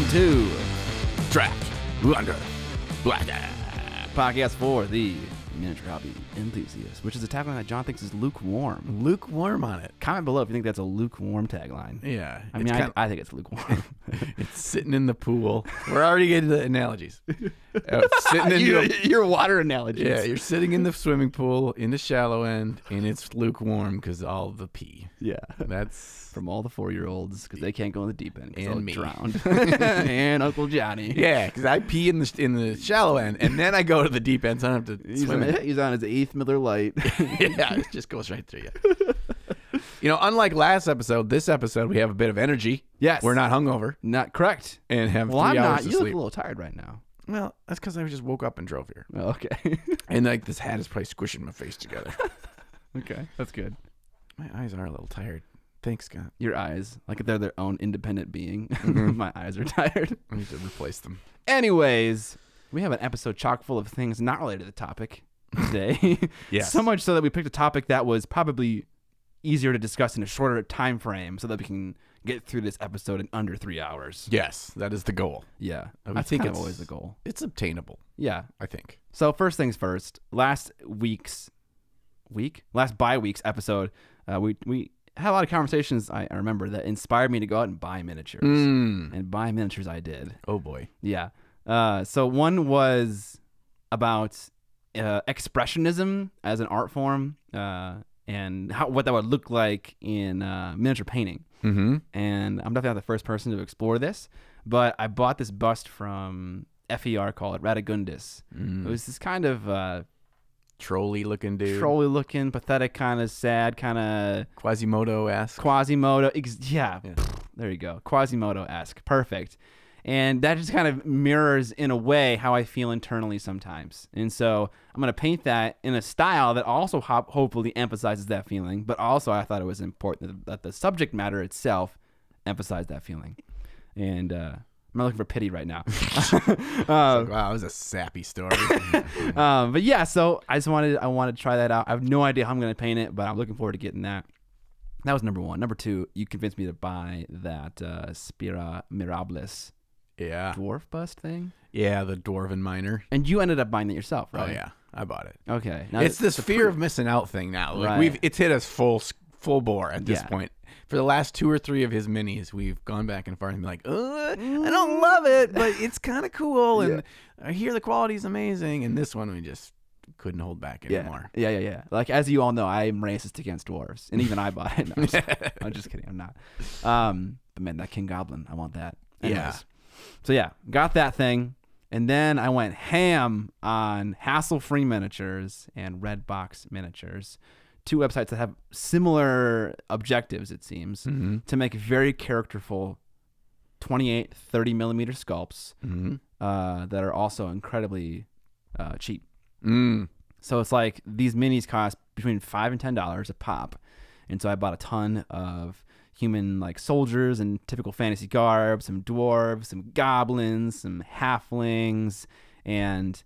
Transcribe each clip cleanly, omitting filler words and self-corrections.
welcome to Draft Under Black podcast for the miniature hobby enthusiast, which is a tagline that John thinks is lukewarm. Lukewarm on it. Comment below if you think that's a lukewarm tagline. Yeah. I mean, I think it's lukewarm. It's sitting in the pool. We're already getting to the analogies. Sitting in your water analogies. Yeah, you're sitting in the swimming pool in the shallow end, and it's lukewarm because all the pee. Yeah. That's from all the 4-year-olds because they can't go in the deep end because and they'll me. drown. And Uncle Johnny. Yeah, because I pee in the shallow end, and then I go to the deep end, so I don't have to swim. He's on his 8th Miller Lite. Yeah, it just goes right through you. You know, unlike last episode, this episode we have a bit of energy. Yes. We're not hungover. Not correct. And have well, 3 I'm hours not. of You sleep. look a little tired right now. Well, that's because I just woke up and drove here. Oh, okay. And like this hat is probably squishing my face together. Okay, that's good. My eyes are a little tired. Thanks, Scott. Your eyes, like if they're their own independent being. Mm-hmm. My eyes are tired. I need to replace them. Anyways, we have an episode chock full of things not related to the topic today. Yes. So much so that we picked a topic that was probably easier to discuss in a shorter time frame so that we can get through this episode in under 3 hours. Yes, that is the goal. Yeah. I That's think kind of it's always the goal. It's obtainable, Yeah. I think. So first things first, last bye week's episode, we had a lot of conversations, I remember, that inspired me to go out and buy miniatures. And buy miniatures I did. Oh, boy. Yeah. So one was about Expressionism as an art form and what that would look like in miniature painting. Mm-hmm. And I'm definitely not the first person to explore this, but I bought this bust from FER called Radagundis. It was this kind of Trolley-looking dude. trolly-looking, pathetic, kind of sad, kind of Quasimodo-esque. Quasimodo. Yeah, there you go. Quasimodo-esque. Perfect. And that just kind of mirrors, in a way, how I feel internally sometimes. And so I'm going to paint that in a style that also hopefully emphasizes that feeling, but also I thought it was important that the subject matter itself emphasized that feeling. And I'm not looking for pity right now. Wow, that was a sappy story. But yeah, so I wanted to try that out. I have no idea how I'm going to paint it, but I'm looking forward to getting that. That was number one. Number two, you convinced me to buy that Spira Mirabilis dwarf bust thing. Yeah, the Dwarven Miner. And you ended up buying it yourself, right? Oh, yeah. I bought it. Okay. Now, It's this fear of missing out thing now. Like Right. it's hit us full bore at this Yeah. point. For the last 2 or 3 of his minis, we've gone back and forth and been like, I don't love it, but it's kind of cool. And I hear the quality's amazing. And this one, we just couldn't hold back anymore. Yeah. Like, as you all know, I'm racist against dwarves. And even I bought it. No, I'm just kidding. I'm not. But man, that King Goblin, I want that. Anyways. Yeah. So yeah, got that thing. And then I went ham on Hassle-Free Miniatures and Redbox Miniatures. 2 websites that have similar objectives, it seems, to make very characterful 28, 30 millimeter sculpts that are also incredibly cheap. So it's like these minis cost between $5 and $10 a pop. And so I bought a ton of human like soldiers and typical fantasy garb, some dwarves, some goblins, some halflings, and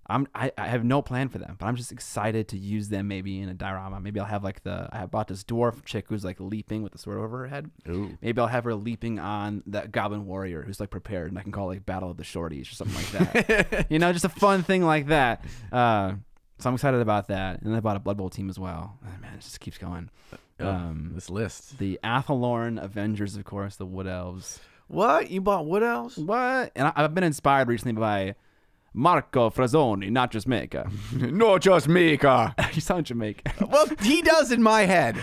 I have no plan for them, but I'm just excited to use them maybe in a diorama. Maybe I'll have like I bought this dwarf chick who's like leaping with the sword over her head. Ooh. Maybe I'll have her leaping on that goblin warrior who's like prepared, and I can call it like Battle of the Shorties or something like that. You know, just a fun thing like that. So I'm excited about that. And I bought a Blood Bowl team as well. Oh, man, it just keeps going. This list. The Athelorn Avengers, of course, the Wood Elves. What? You bought Wood Elves? What? And I've been inspired recently by Marco Frazzoni, not just Jamaica. Not just Mika. You sound Jamaican. Well, he does in my head.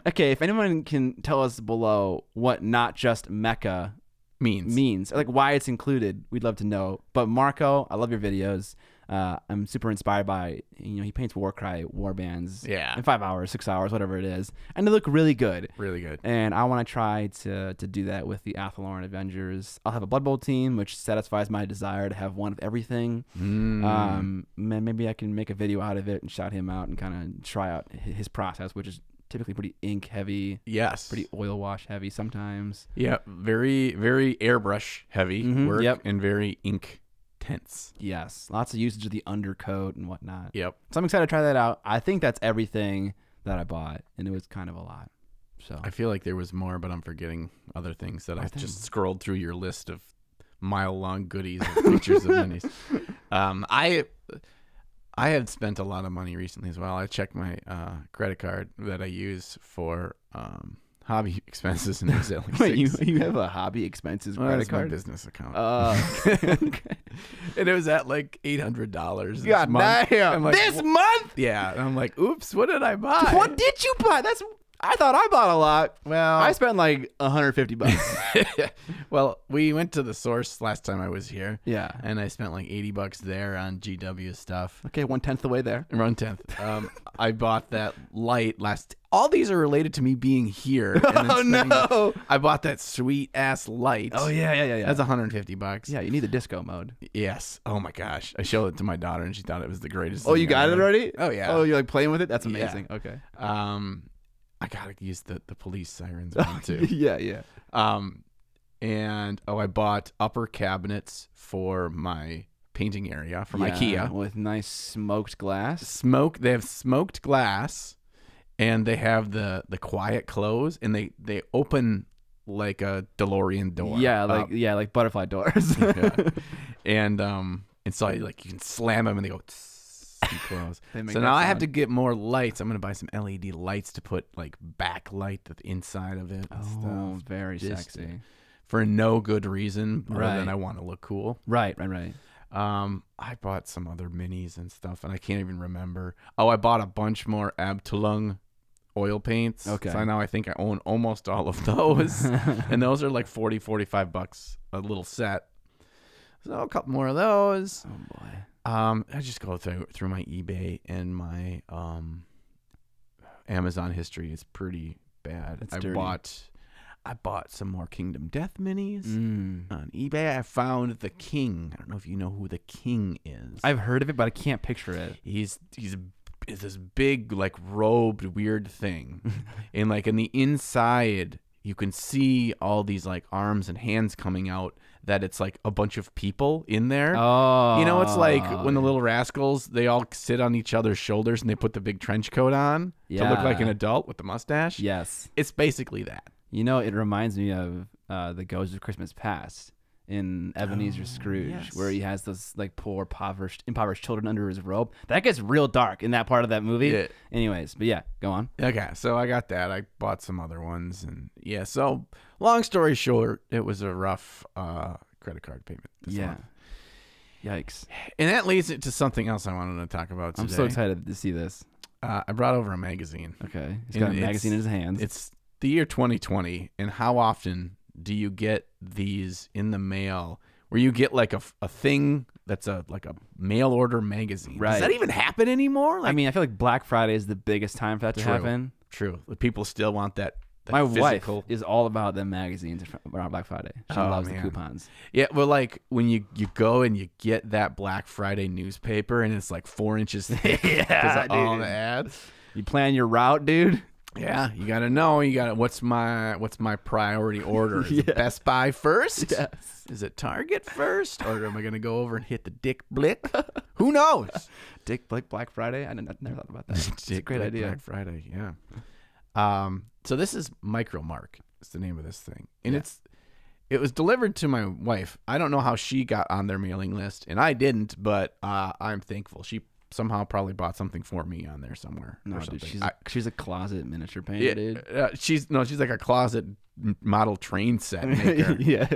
Okay, if anyone can tell us below what not just Mecca means, or like why it's included, we'd love to know. But Marco, I love your videos. I'm super inspired by, he paints Warcry warbands in 5 hours, 6 hours, whatever it is, and they look really good. Really good. And I want to try to do that with the Athelorn Avengers. I'll have a Blood Bowl team, which satisfies my desire to have one of everything. Maybe I can make a video out of it and shout him out and kind of try out his process, which is typically pretty ink heavy. Yes. Pretty oil wash heavy sometimes. Yeah. Very, very airbrush heavy work and very ink tense. Yes. Lots of usage of the undercoat and whatnot. Yep. So I'm excited to try that out. I think that's everything that I bought, and it was kind of a lot. So I feel like there was more, but I'm forgetting other things that I've just scrolled through your list of mile-long goodies of pictures of minis. I have spent a lot of money recently as well. I checked my credit card that I use for hobby expenses, and it was at Wait, you have a hobby expenses credit card? My business account. Okay. And it was at like $800. God damn! Like, this month? Yeah, and I'm like, oops, what did I buy? What did you buy? I thought I bought a lot. Well, I spent like $150. Well, we went to the Source last time I was here. Yeah. And I spent like $80 there on GW stuff. Okay, 1/10 the way there. 1/10. I bought that light last. All these are related to me being here. Oh no! I bought that sweet ass light. Oh yeah. That's $150. Yeah, you need the disco mode. Yes. Oh my gosh. I showed it to my daughter and she thought it was the greatest. Oh, you got it already? Oh yeah. Oh, you're like playing with it? That's amazing. Yeah. Okay. I gotta use the police sirens one too. Yeah. And I bought upper cabinets for my painting area from IKEA with nice smoked glass. They have smoked glass, and they have the quiet close, and they open like a DeLorean door. Yeah, like butterfly doors. Yeah. And so you can slam them and they go. Close. So now I have to get more lights. I'm gonna buy some LED lights to put like backlight the inside of it. And stuff. Very sexy. For no good reason other Right. than I want to look cool. Right. I bought some other minis and stuff, and I can't even remember. Oh, I bought a bunch more Abteilung oil paints. Okay. So now I think I own almost all of those, and those are like $40-$45 a little set. So a couple more of those. Oh boy. I just go through my eBay and my Amazon history. It's pretty bad. It's dirty. I bought some more Kingdom Death minis on eBay. I found the King. I don't know if you know who the King is. I've heard of it, but I can't picture it. He's this big like robed weird thing, and like in the inside you can see all these like arms and hands coming out. That it's like a bunch of people in there. Oh. You know, it's like when the Little Rascals, they all sit on each other's shoulders and they put the big trench coat on to look like an adult with the mustache. Yes. It's basically that. You know, it reminds me of The Ghost of Christmas Past in Ebenezer Scrooge, where he has those like poor, impoverished children under his robe. That gets real dark in that part of that movie. Yeah. Anyways, but yeah, go on. Okay, so I got that. I bought some other ones. And yeah, so long story short, it was a rough credit card payment this month. Yikes. And that leads it to something else I wanted to talk about today. I'm so excited to see this. I brought over a magazine. Okay. He's got a magazine in his hands. It's the year 2020, and how often do you get these in the mail where you get like a thing that's like a mail order magazine? Right. Does that even happen anymore? I mean, I feel like Black Friday is the biggest time for that to happen. True. People still want that My physical. wife is all about them magazines around Black Friday. She loves the coupons. Yeah, well, like when you go and you get that Black Friday newspaper and it's like 4 inches thick because of all the ads. You plan your route, dude. Yeah, you got to know. What's my priority order? Is it Best Buy first? Yes. Is it Target first? Or am I going to go over and hit the Dick Blick? Who knows? Dick Blick Black Friday? I never thought about that. It's a great idea. Black Friday, yeah. So this is Micromark. It's the name of this thing. And it was delivered to my wife. I don't know how she got on their mailing list, and I didn't, but I'm thankful. She somehow probably bought something for me on there somewhere. No, or something. dude, she's a closet miniature painter, dude. She's like a closet model train set maker. Yeah.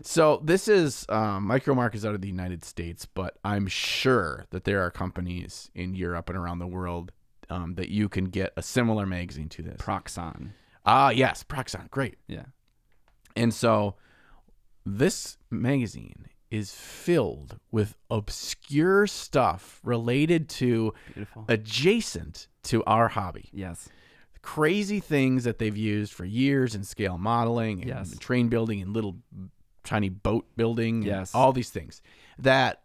So this is Micromark is out of the United States, but I'm sure that there are companies in Europe and around the world that you can get a similar magazine to this. Proxon. Yes, Proxon. Great. Yeah. And so this magazine is filled with obscure stuff related to adjacent to our hobby. Yes. Crazy things that they've used for years in scale modeling and train building and little tiny boat building. Yes. All these things that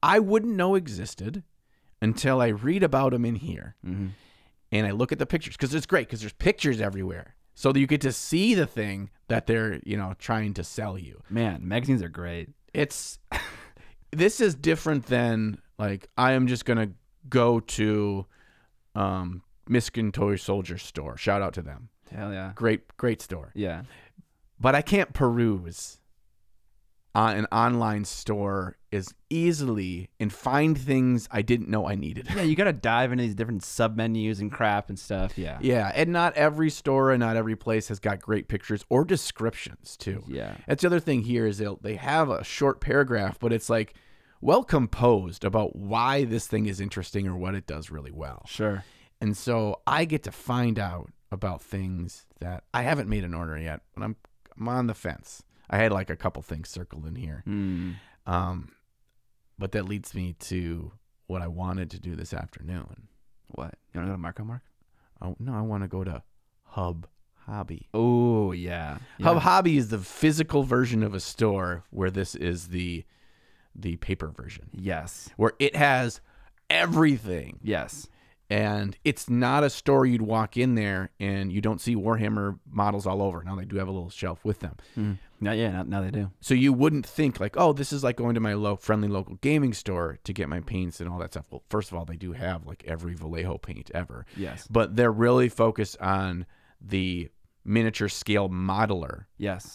I wouldn't know existed until I read about them in here. Mm-hmm. And I look at the pictures because it's great because there's pictures everywhere. So that you get to see the thing that they're, trying to sell you. Man, magazines are great. This is different than like I am just gonna go to Miskin Toy Soldier store. Shout out to them. Hell yeah. Great store. Yeah. But I can't peruse an online store is easily and find things I didn't know I needed. Yeah, you got to dive into these different sub-menus and crap and stuff. Yeah. Yeah, and not every store and not every place has got great pictures or descriptions, too. Yeah. That's the other thing here is they have a short paragraph, but it's like well composed about why this thing is interesting or what it does really well. Sure. And so I get to find out about things that I haven't made an order yet, but I'm on the fence. I had like a couple things circled in here. But that leads me to what I wanted to do this afternoon. What? You want to go to Marco Mark? Oh, no, I want to go to Hub Hobby. Oh, yeah. Hub Hobby is the physical version of a store where this is the paper version. Yes. Where it has everything. Yes. And it's not a store you'd walk in there and you don't see Warhammer models all over. Now they do have a little shelf with them. Now they do. So you wouldn't think like, oh, this is like going to my friendly local gaming store to get my paints and all that stuff. Well, first of all, they do have like every Vallejo paint ever. Yes. But they're really focused on the miniature scale modeler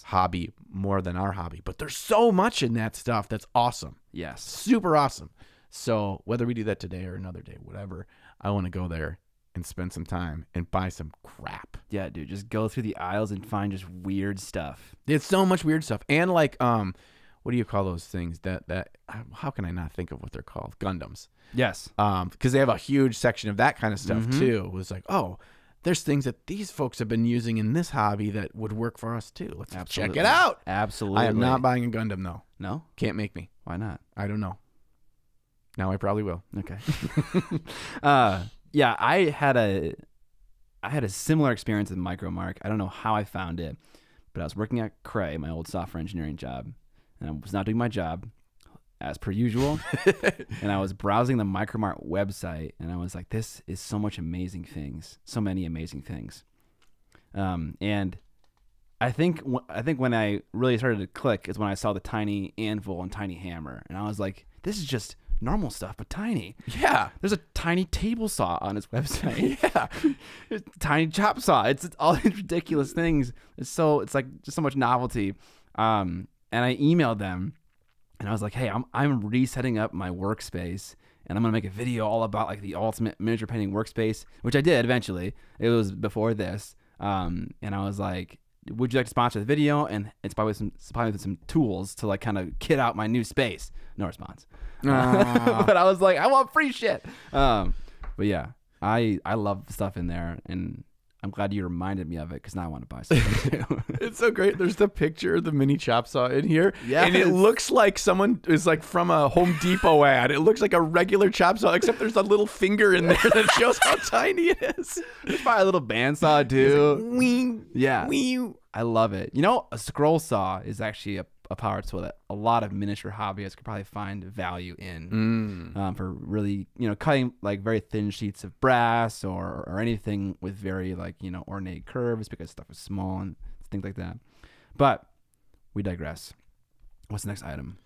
hobby more than our hobby. But there's so much in that stuff that's awesome. Yes. Super awesome. So whether we do that today or another day, whatever, I want to go there and spend some time and buy some crap. Yeah, dude, just go through the aisles and find just weird stuff. It's so much weird stuff. And like, what do you call those things that how can I not think of what they're called? Gundams. Yes. Because they have a huge section of that kind of stuff too. It was like, oh, there's things that these folks have been using in this hobby that would work for us too. Let's check it out. Absolutely. I am not buying a Gundam though. No? Can't make me. Why not? I don't know. Now I probably will. Okay. Yeah, I had a similar experience with MicroMark. I don't know how I found it, but I was working at Cray, my old software engineering job, and I was not doing my job as per usual. And I was browsing the MicroMark website, and I was like, "This is so many amazing things. And I think when I really started to click is when I saw the tiny anvil and tiny hammer, and I was like, "This is just normal stuff, but tiny." Yeah. There's a tiny table saw on his website. Yeah. There's a tiny chop saw. It's all these ridiculous things. It's like just so much novelty. And I emailed them and I was like, "Hey, I'm resetting up my workspace and I'm going to make a video all about like the ultimate miniature painting workspace," which I did eventually. It was before this. And I was like, "Would you like to sponsor the video?" And it's probably some tools to like kind of kit out my new space. No response. But I was like, I want free shit. But yeah, I love the stuff in there, and I'm glad you reminded me of it because now I want to buy something too. It's so great. There's the picture of the mini chop saw in here. Yeah, and it looks like someone is like from a Home Depot ad. It looks like a regular chop saw, except there's a little finger in there that shows how tiny it is. There's probably a little bandsaw too. Like, wing, yeah, wing. I love it. You know, a scroll saw is actually a power tool that a lot of miniature hobbyists could probably find value in for really, cutting like very thin sheets of brass or anything with very like, ornate curves because stuff is small and things like that. But we digress. What's the next item?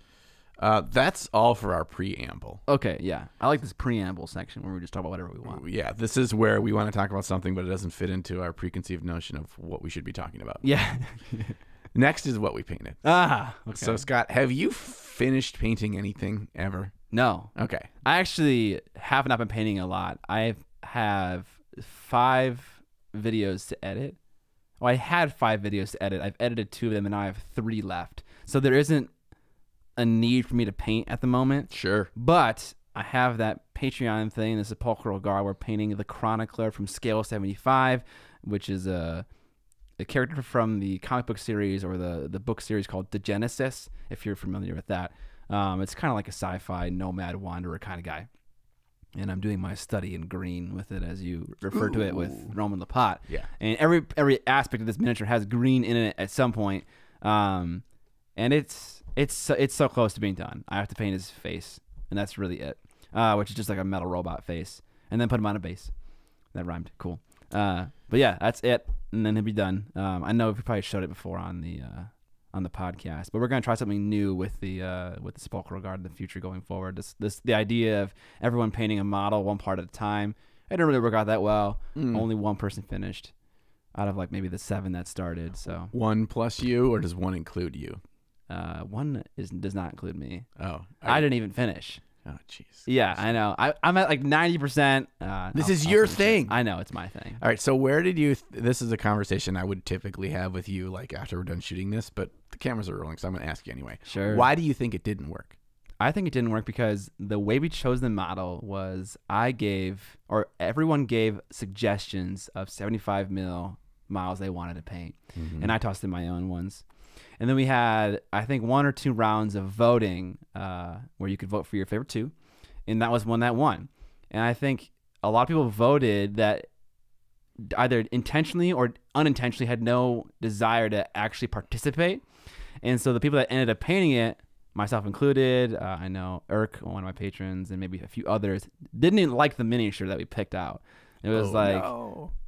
That's all for our preamble. Okay, yeah. I like this preamble section where we just talk about whatever we want. Yeah, this is where we want to talk about something, but it doesn't fit into our preconceived notion of what we should be talking about. Yeah. Next is what we painted. Okay. So, Scott, have you finished painting anything ever? No. Okay. I actually have not been painting a lot. I have 5 videos to edit. Well, I had 5 videos to edit. I've edited 2 of them, and now I have 3 left. So there isn't a need for me to paint at the moment. Sure. But I have that Patreon thing. This is Sepulchral Guard. We're painting the Chronicler from Scale 75, which is a character from the comic book series or the book series called The Genesis, if you're familiar with that. It's kind of like a sci-fi nomad wanderer kind of guy. And I'm doing my study in green with it, as you refer to it with Roman Lapat. Yeah. And every aspect of this miniature has green in it at some point. And it's so close to being done. I have to paint his face, and that's really it, which is just like a metal robot face. And then put him on a base. That rhymed. Cool. But yeah, that's it, and then he'll be done. I know we probably showed it before on the podcast, but we're gonna try something new with the Sepulchral Guard in the future going forward. The idea of everyone painting a model one part at a time. It didn't really work out that well. Only one person finished out of like maybe the 7 that started. So 1 plus you, or does 1 include you? One does not include me. Oh, I didn't even finish. Oh, jeez. Yeah, I know. I'm at like 90%. This is your thing. I know, it's my thing. All right, so where did you... this is a conversation I would typically have with you like after we're done shooting this, but the cameras are rolling, so I'm going to ask you anyway. Sure. Why do you think it didn't work? I think it didn't work because the way we chose the model was everyone gave suggestions of 75 mil models they wanted to paint. And I tossed in my own ones. And then we had, I think, 1 or 2 rounds of voting where you could vote for your favorite 2. And that was one that won. And I think a lot of people voted that either intentionally or unintentionally had no desire to actually participate. And so the people that ended up painting it, myself included, I know Irk, one of my patrons, and maybe a few others, didn't even like the miniature that we picked out. It was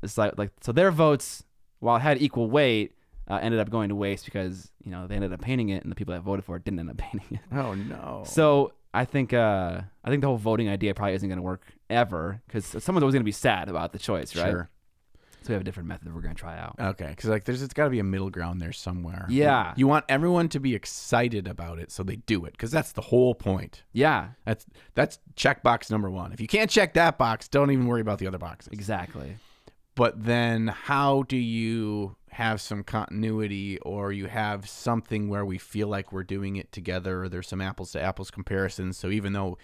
it's like so their votes, while it had equal weight, ended up going to waste because they ended up painting it, and the people that voted for it didn't end up painting it. Oh no! So I think the whole voting idea probably isn't going to work ever because someone's always going to be sad about the choice, right? Sure. So we have a different method we're going to try out. Okay, because there's got to be a middle ground there somewhere. Yeah. You want everyone to be excited about it, so they do it, because that's the whole point. Yeah. That's checkbox number 1. If you can't check that box, don't even worry about the other boxes. Exactly. But then how do you have some continuity, or you have something where we feel like we're doing it together, or there's some apples to apples comparisons? So even though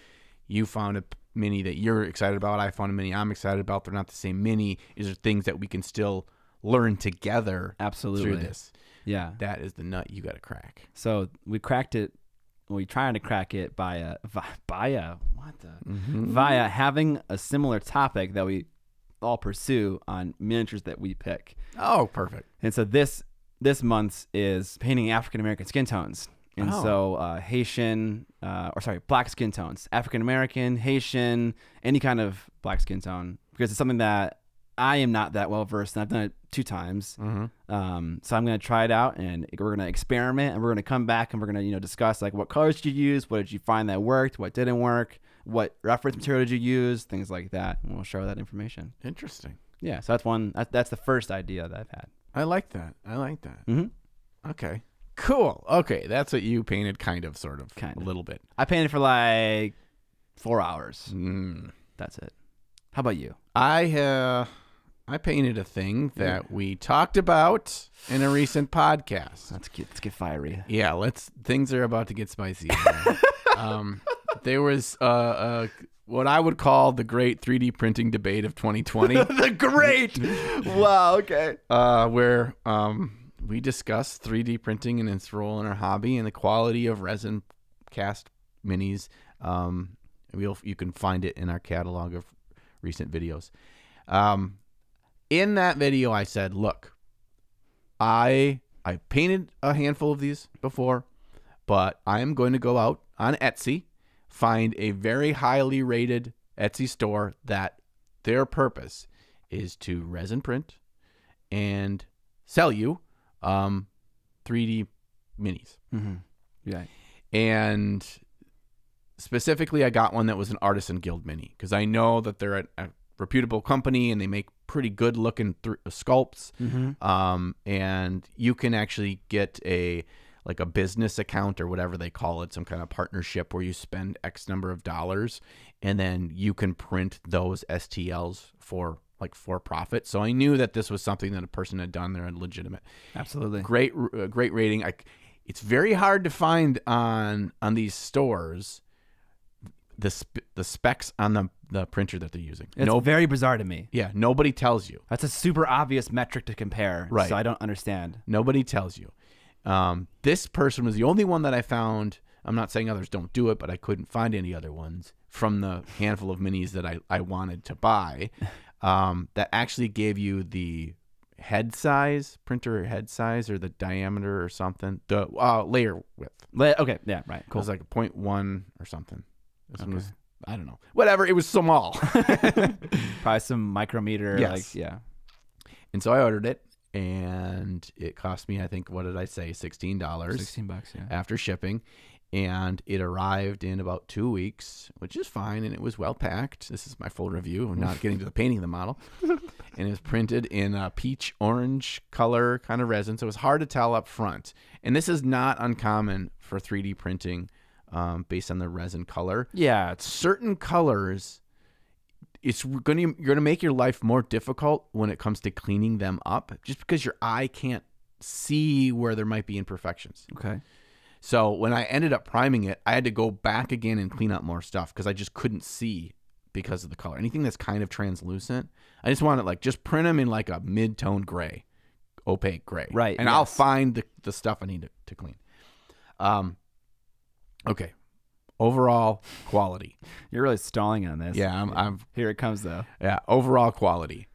you found a mini that you're excited about, I found a mini I'm excited about, they're not the same mini, is there things that we can still learn together? Absolutely. Through this? Yeah. That is the nut you got to crack. So we cracked it. We trying to crack it via having a similar topic that we all pursue on miniatures that we pick. Oh, perfect. And so this month's is painting African American skin tones. And so Haitian, black skin tones, African American, Haitian, any kind of black skin tone, because it's something that I am not that well versed in. I've done it 2 times. So I'm going to try it out, and we're going to experiment, and we're going to come back, and we're going to discuss like what colors did you use, what did you find that worked, what didn't work, what reference material did you use, things like that, and we'll share that information. Interesting. Yeah, so that's the first idea that I've had. I like that. Okay. Cool. Okay, that's what you painted, kind of. A little bit. I painted for like 4 hours. That's it. How about you? I painted a thing that we talked about in a recent podcast. Let's get fiery. Yeah, things are about to get spicy. There was what I would call the great 3D printing debate of 2020. The great. Wow. Okay. Where we discussed 3D printing and its role in our hobby and the quality of resin cast minis. You can find it in our catalog of recent videos. In that video, I said, look, I painted a handful of these before, but I am going to go out on Etsy, find a very highly rated Etsy store that their purpose is to resin print and sell you 3D minis. Yeah. And specifically, I got one that was an Artisan Guild mini, because I know that they're a reputable company and they make pretty good looking sculpts. And you can actually get a business account or whatever they call it, some kind of partnership where you spend X number of dollars and then you can print those STLs for profit. So I knew that this was something that a person had done. They're legitimate. Absolutely. Great rating. It's very hard to find on these stores the specs on the printer that they're using. It's very bizarre to me. Yeah, nobody tells you. That's a super obvious metric to compare. Right. So I don't understand. Nobody tells you. This person was the only one that I found. I'm not saying others don't do it, but I couldn't find any other ones from the handful of minis that I wanted to buy that actually gave you the printer head size, or the diameter or something, the layer width. Okay, yeah, right, cool. It was like a 0.1 or something. This one was, I don't know, whatever. It was small. Probably some micrometer. Yes. Yeah. And so I ordered it, and it cost me, I think, what did I say, $16? $16, yeah. After shipping. And it arrived in about 2 weeks, which is fine, and it was well packed. This is my full review. I'm not getting to the painting of the model. and it was printed in a peach orange color kind of resin, so it was hard to tell up front. And this is not uncommon for 3D printing based on the resin color. Yeah, Certain colors, you're going to make your life more difficult when it comes to cleaning them up, just because your eye can't see where there might be imperfections. okay. So when I ended up priming it, I had to go back again and clean up more stuff because I just couldn't see because of the color. Anything that's kind of translucent, I just want to just print them in like a mid-tone gray, opaque gray. Right. And I'll find the stuff I need to clean. Okay. Overall quality. You're really stalling on this. Yeah, I'm Here it comes, though. Yeah, overall quality.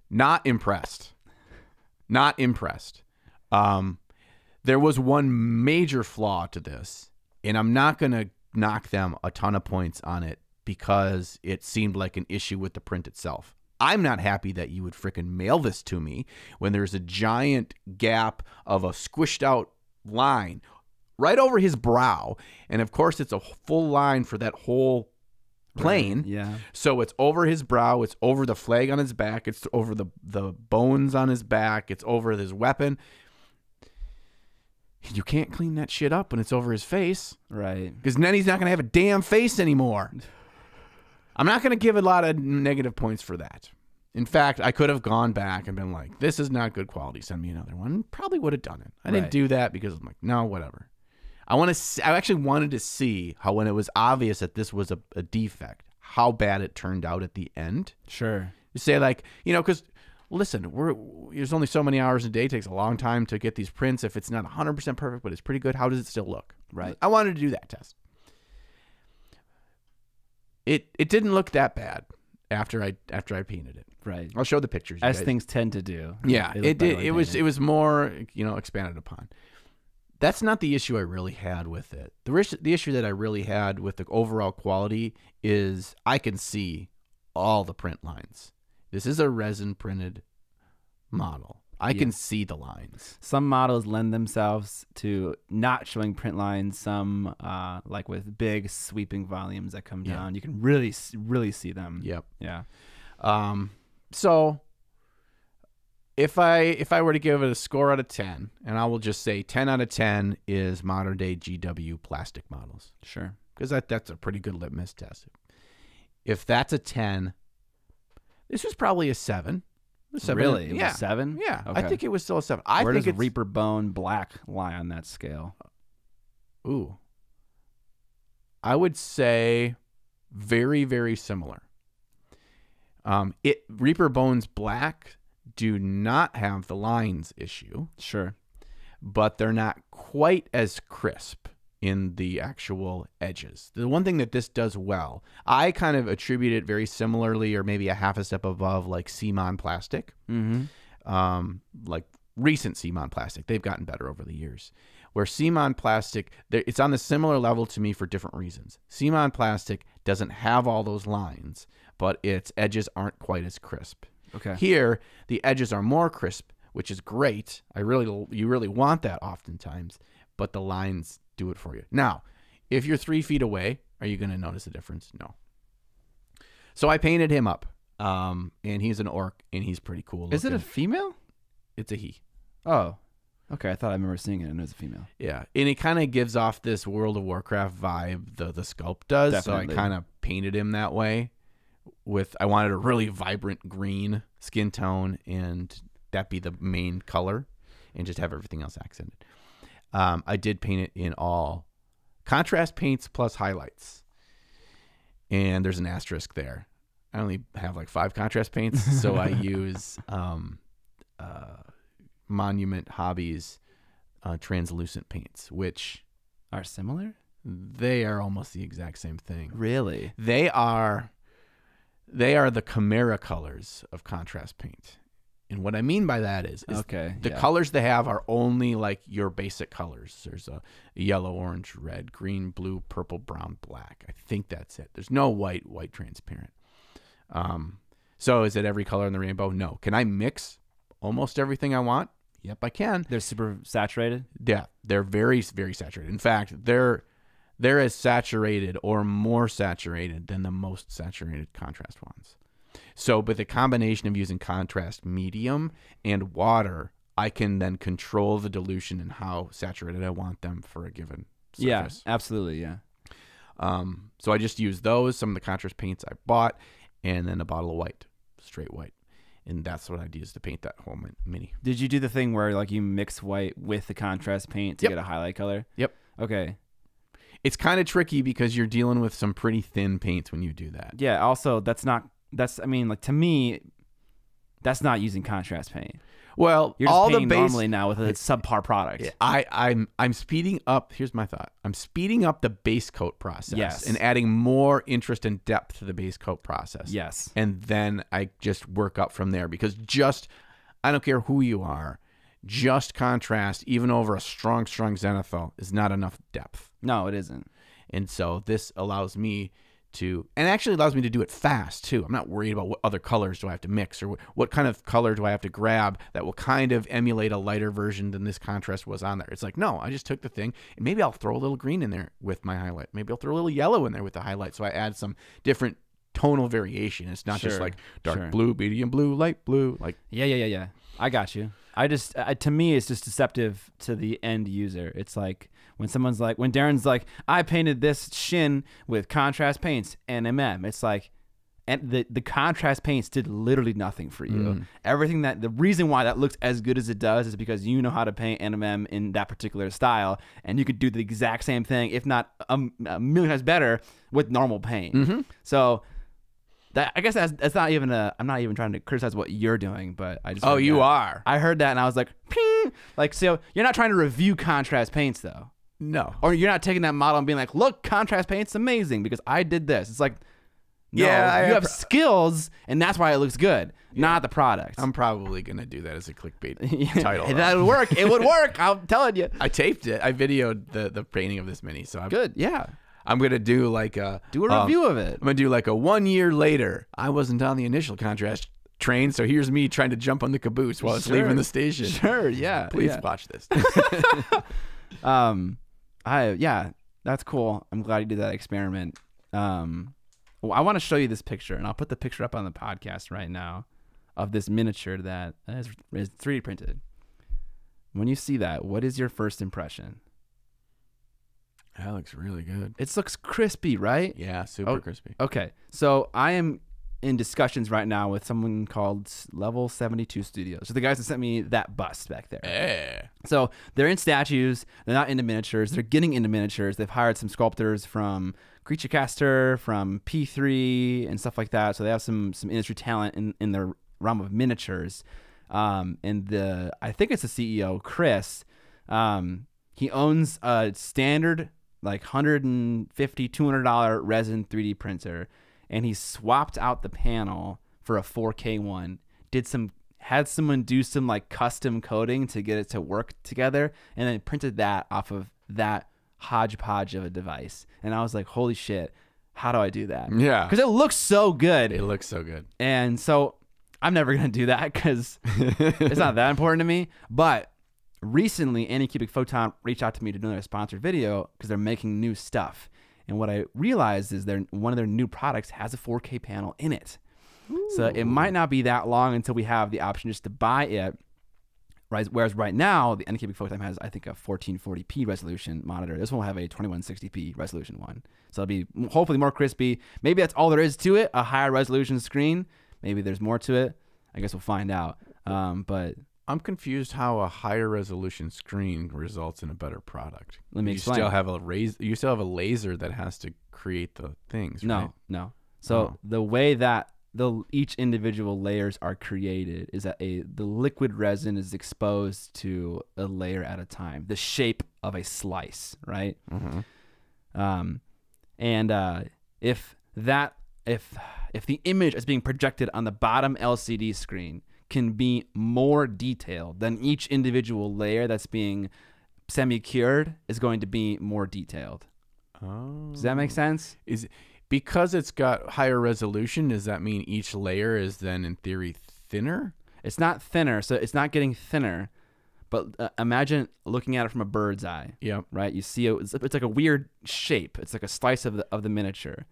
Not impressed. Not impressed. There was one major flaw to this, and I'm not going to knock them a ton of points on it because it seemed like an issue with the print itself. I'm not happy that you would frickin' mail this to me when there's a giant gap of a squished out line right over his brow. And of course, it's a full line for that whole plane. Right. Yeah. So it's over his brow. It's over the flag on his back. It's over the bones on his back. It's over his weapon. You can't clean that shit up when it's over his face. Right. Because then he's not going to have a damn face anymore. I'm not going to give a lot of negative points for that. In fact, I could have gone back and been like, this is not good quality. Send me another one. Probably would have done it. I didn't do that because I'm like, no, whatever. I actually wanted to see how, when it was obvious that this was a defect, how bad it turned out at the end. Sure. You say because listen, there's only so many hours a day. It takes a long time to get these prints. If it's not 100% perfect, but it's pretty good, how does it still look? Right. I wanted to do that test. It didn't look that bad after I painted it. Right. I'll show the pictures. As things tend to do. Yeah, It was more expanded upon. That's not the issue I really had with it. The issue that I really had with the overall quality is I can see all the print lines. This is a resin printed model. I can see the lines. Some models lend themselves to not showing print lines. Some, like with big sweeping volumes that come down, you can really see them. Yep. Yeah. So if I were to give it a score out of 10, and I will just say 10 out of 10 is modern day GW plastic models. Sure. Because that's a pretty good litmus test. If that's a 10, this was probably a 7. Really? It was 7? Yeah. Okay. I think it was still a 7. Where does Reaper Bone Black lie on that scale? Ooh. I would say very, very similar. Reaper Bones Black do not have the lines issue. Sure. But they're not quite as crisp in the actual edges. The one thing that this does well, I kind of attribute it very similarly, or maybe a half a step above, like CMON plastic. Mm-hmm. Like recent CMON plastic. They've gotten better over the years. Where CMON plastic, it's on the similar level to me for different reasons. CMON plastic doesn't have all those lines, but its edges aren't quite as crisp. Okay. Here, the edges are more crisp, which is great. You really want that oftentimes, but the lines do it for you. Now, if you're 3 feet away, are you going to notice a difference? No. So I painted him up, and he's an orc, and he's pretty cool looking. Is it a female? It's a he. Oh, okay. I thought I remember seeing it, and it was a female. Yeah, and it kind of gives off this World of Warcraft vibe. The sculpt does. Definitely. So I kind of painted him that way. I wanted a really vibrant green skin tone, and that be the main color, and just have everything else accented. I did paint it in all contrast paints plus highlights. And there's an asterisk there. I only have like 5 contrast paints, so I use Monument Hobbies translucent paints, which are similar? They are almost the exact same thing. Really? They are the Chimera colors of contrast paint. And what I mean by that is the colors they have are only like your basic colors. There's a yellow, orange, red, green, blue, purple, brown, black. I think that's it. There's no white transparent. So is it every color in the rainbow? No. Can I mix almost everything I want? Yep, I can. They're super saturated? Yeah, they're very, very saturated. In fact, they're as saturated or more saturated than the most saturated contrast ones. But the combination of using contrast medium and water, I can then control the dilution and how saturated I want them for a given surface. Yeah, absolutely, yeah. So I just use those, some of the contrast paints I bought, and then a bottle of white, straight white. And that's what I'd use to paint that whole mini. Did you do the thing where like you mix white with the contrast paint to get a highlight color? Yep. Okay. It's kind of tricky because you're dealing with some pretty thin paints when you do that. Yeah, also I mean, like, to me, that's not using contrast paint. Well, You're just all painting the base normally now with a subpar product. I'm speeding up. Here's my thought. I'm speeding up the base coat process. Yes. And adding more interest and depth to the base coat process. Yes. And then I just work up from there because I don't care who you are, just contrast, even over a strong zenithal, is not enough depth. No, it isn't. And so this allows me to, and actually allows me to do it fast too. I'm not worried about what other colors do I have to mix or what kind of color do I have to grab that will kind of emulate a lighter version than this contrast was on there. It's like, no, I just took the thing and maybe I'll throw a little green in there with my highlight. Maybe I'll throw a little yellow in there with the highlight. So I add some different tonal variation. It's not just like dark blue, medium blue, light blue. Like, yeah. I got you. To me, it's just deceptive to the end user. It's like when Darren's like, I painted this shin with contrast paints and MM. It's like, and the contrast paints did literally nothing for you. The reason why that looks as good as it does is because you know how to paint NMM in that particular style, and you could do the exact same thing, if not a million times better, with normal paint. So I guess that's not even I'm not even trying to criticize what you're doing, but I just you are. I heard that and I was like, ping! Like, so you're not trying to review contrast paints though. No. Or you're not taking that model and being like, look, contrast paint's amazing because I did this. It's like, no, yeah, you have skills and that's why it looks good, not the product. I'm probably gonna do that as a clickbait title. That would work. It would work. I'm telling you. I taped it. I videoed the painting of this mini. So good. Yeah. I'm going to do like a review of it. I'm going to do like a 1 year later. I wasn't on the initial contrast train, so here's me trying to jump on the caboose while it's leaving the station. Sure, yeah. Please watch this. That's cool. I'm glad you did that experiment. I want to show you this picture, and I'll put the picture up on the podcast right now of this miniature that is 3D printed. When you see that, what is your first impression? That looks really good. It looks crispy, right? Yeah, super crispy. Okay, so I am in discussions right now with someone called Level 72 Studios. So the guys that sent me that bust back there. Yeah. So they're in statues. They're not into miniatures. They're getting into miniatures. They've hired some sculptors from Creature Caster, from P3, and stuff like that. So they have some industry talent in the realm of miniatures. And I think it's the CEO, Chris. He owns a standard like $150, $200 resin 3D printer, and he swapped out the panel for a 4K one. Had someone do some like custom coding to get it to work together, and then printed that off of that hodgepodge of a device. And I was like, holy shit, how do I do that? Yeah, because it looks so good. It looks so good, and so I'm never gonna do that because it's not that important to me. But recently, Anycubic Photon reached out to me to do their sponsored video because they're making new stuff. And what I realized is one of their new products has a 4K panel in it. Ooh. So it might not be that long until we have the option just to buy it. Right? Whereas right now, the Anycubic Photon has, I think, a 1440p resolution monitor. This one will have a 2160p resolution one. So it'll be hopefully more crispy. Maybe that's all there is to it, a higher resolution screen. Maybe there's more to it. I guess we'll find out. But I'm confused how a higher resolution screen results in a better product. Let me explain. You still have a laser that has to create the things, right? No. So the way that each individual layers are created is that the liquid resin is exposed to a layer at a time, the shape of a slice, right? Mm-hmm. If the image is being projected on the bottom LCD screen can be more detailed, then each individual layer that's being semi-cured is going to be more detailed. Oh. Does that make sense? Because it's got higher resolution, does that mean each layer is then in theory thinner? It's not thinner, so it's not getting thinner. But imagine looking at it from a bird's eye. Yep. Right? You see it's like a weird shape. It's like a slice of the miniature.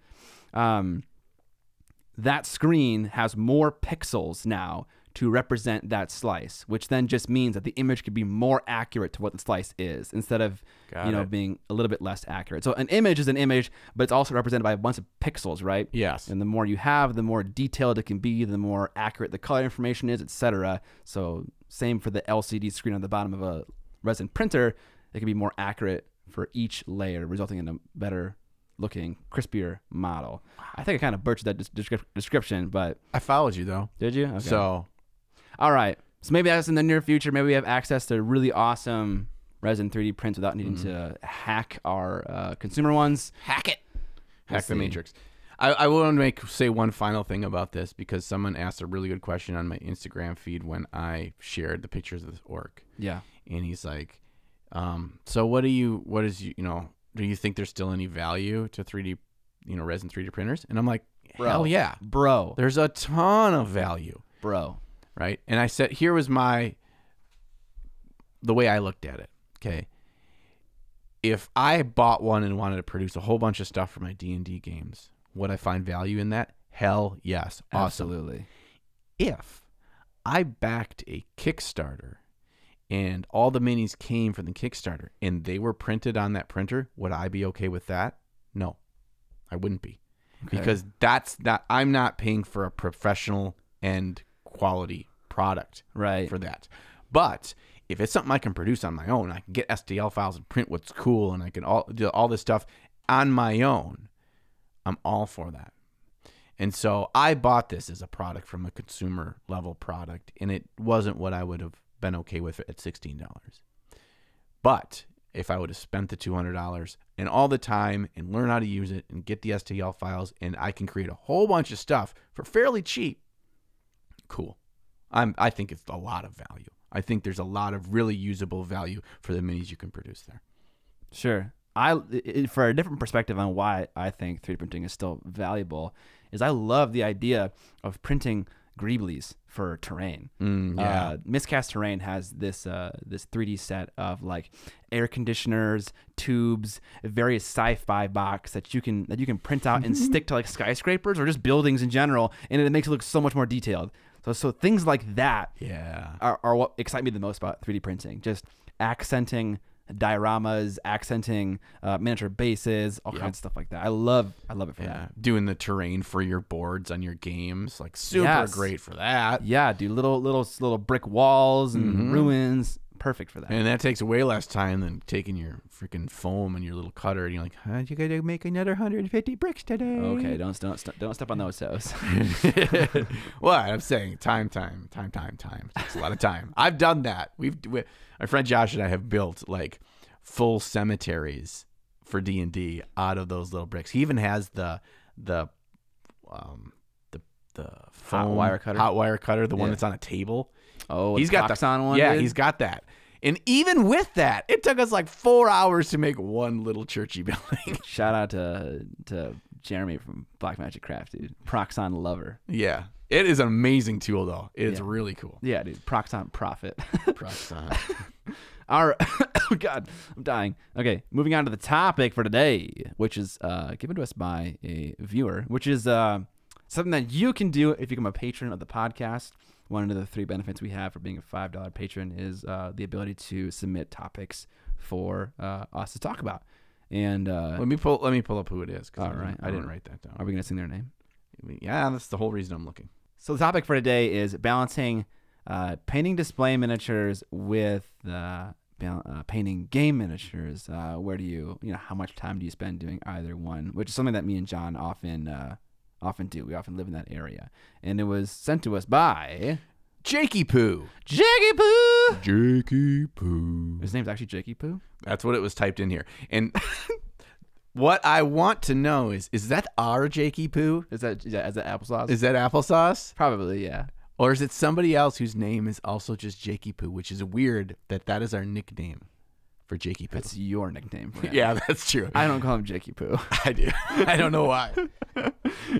that screen has more pixels now to represent that slice, which then just means that the image could be more accurate to what the slice is instead of being a little bit less accurate. So an image is an image, but it's also represented by a bunch of pixels, right? Yes. And the more you have, the more detailed it can be, the more accurate the color information is, etc. So same for the LCD screen on the bottom of a resin printer. It can be more accurate for each layer, resulting in a better looking, crispier model. I think I kind of butchered that description, but I followed you though. Did you? Okay. So, all right. So maybe that's in the near future. Maybe we have access to really awesome resin 3D prints without needing to hack our consumer ones. Hack it. Hack the matrix. I want to say one final thing about this because someone asked a really good question on my Instagram feed when I shared the pictures of this orc. Yeah. And he's like, so do you think there's still any value to 3D, resin 3D printers? And I'm like, hell yeah. Bro. There's a ton of value. Bro. Right? And I said, here was the way I looked at it. Okay. If I bought one and wanted to produce a whole bunch of stuff for my D&D games, would I find value in that? Hell yes. Awesome. Absolutely. If I backed a Kickstarter and all the minis came from the Kickstarter and they were printed on that printer, would I be okay with that? No, I wouldn't be. Okay. Because I'm not paying for a professional and quality product for that. But if it's something I can produce on my own, I can get STL files and print what's cool, and I can do all this stuff on my own, I'm all for that. And so I bought this as a product from a consumer level product, and it wasn't what I would have been okay with it at $16. But if I would have spent the $200 and all the time and learn how to use it and get the STL files, and I can create a whole bunch of stuff for fairly cheap, cool. I think it's a lot of value. I think there's a lot of really usable value for the minis you can produce there. Sure. For a different perspective on why I think 3D printing is still valuable, is I love the idea of printing greeblies for terrain. Miscast Terrain has this 3D set of like air conditioners, tubes, various sci-fi box that you can print out and stick to like skyscrapers or just buildings in general, and it makes it look so much more detailed. So things like that are what excite me the most about 3D printing. Just accenting dioramas, accenting miniature bases, all kinds of stuff like that. I love it for that. Doing the terrain for your boards on your games, like super great for that. Yeah, dude, little brick walls and ruins. Perfect for that. And that takes way less time than taking your freaking foam and your little cutter and you're like, you got to make another 150 bricks today. Okay, don't step on those toes. What? I'm saying time. It takes a lot of time. I've done that. My friend Josh and I have built like full cemeteries for D&D out of those little bricks. He even has the hot wire cutter, the one that's on a table. Oh, he's got the on one. Yeah, he's got that. And even with that, it took us like 4 hours to make one little churchy building. Shout out to Jeremy from Black Magic Craft, dude. Proxon lover. Yeah. It is an amazing tool, though. It is really cool. Yeah, dude. Proxon profit. Proxon. All right. Oh, God. I'm dying. Okay. Moving on to the topic for today, which is given to us by a viewer, which is something that you can do if you become a patron of the podcast. One of the 3 benefits we have for being a $5 patron is the ability to submit topics for us to talk about. And let me pull up who it is. All right. I didn't write that down. Are we going to sing their name? Yeah, that's the whole reason I'm looking. So the topic for today is balancing painting display miniatures with painting game miniatures. Where do you how much time do you spend doing either one? Which is something that me and John often do. We often live in that area. And it was sent to us by Jakey Poo. Jakey Poo. Jakey Poo. His name's actually Jakey Poo? That's what it was typed in here. And what I want to know is that our Jakey Poo? Is that applesauce? Is that applesauce? Probably, yeah. Or is it somebody else whose name is also just Jakey Poo, which is weird that is our nickname for Jakey Poo. That's your nickname for him. Yeah, that's true. I don't call him Jakey Poo. I do. I don't know why.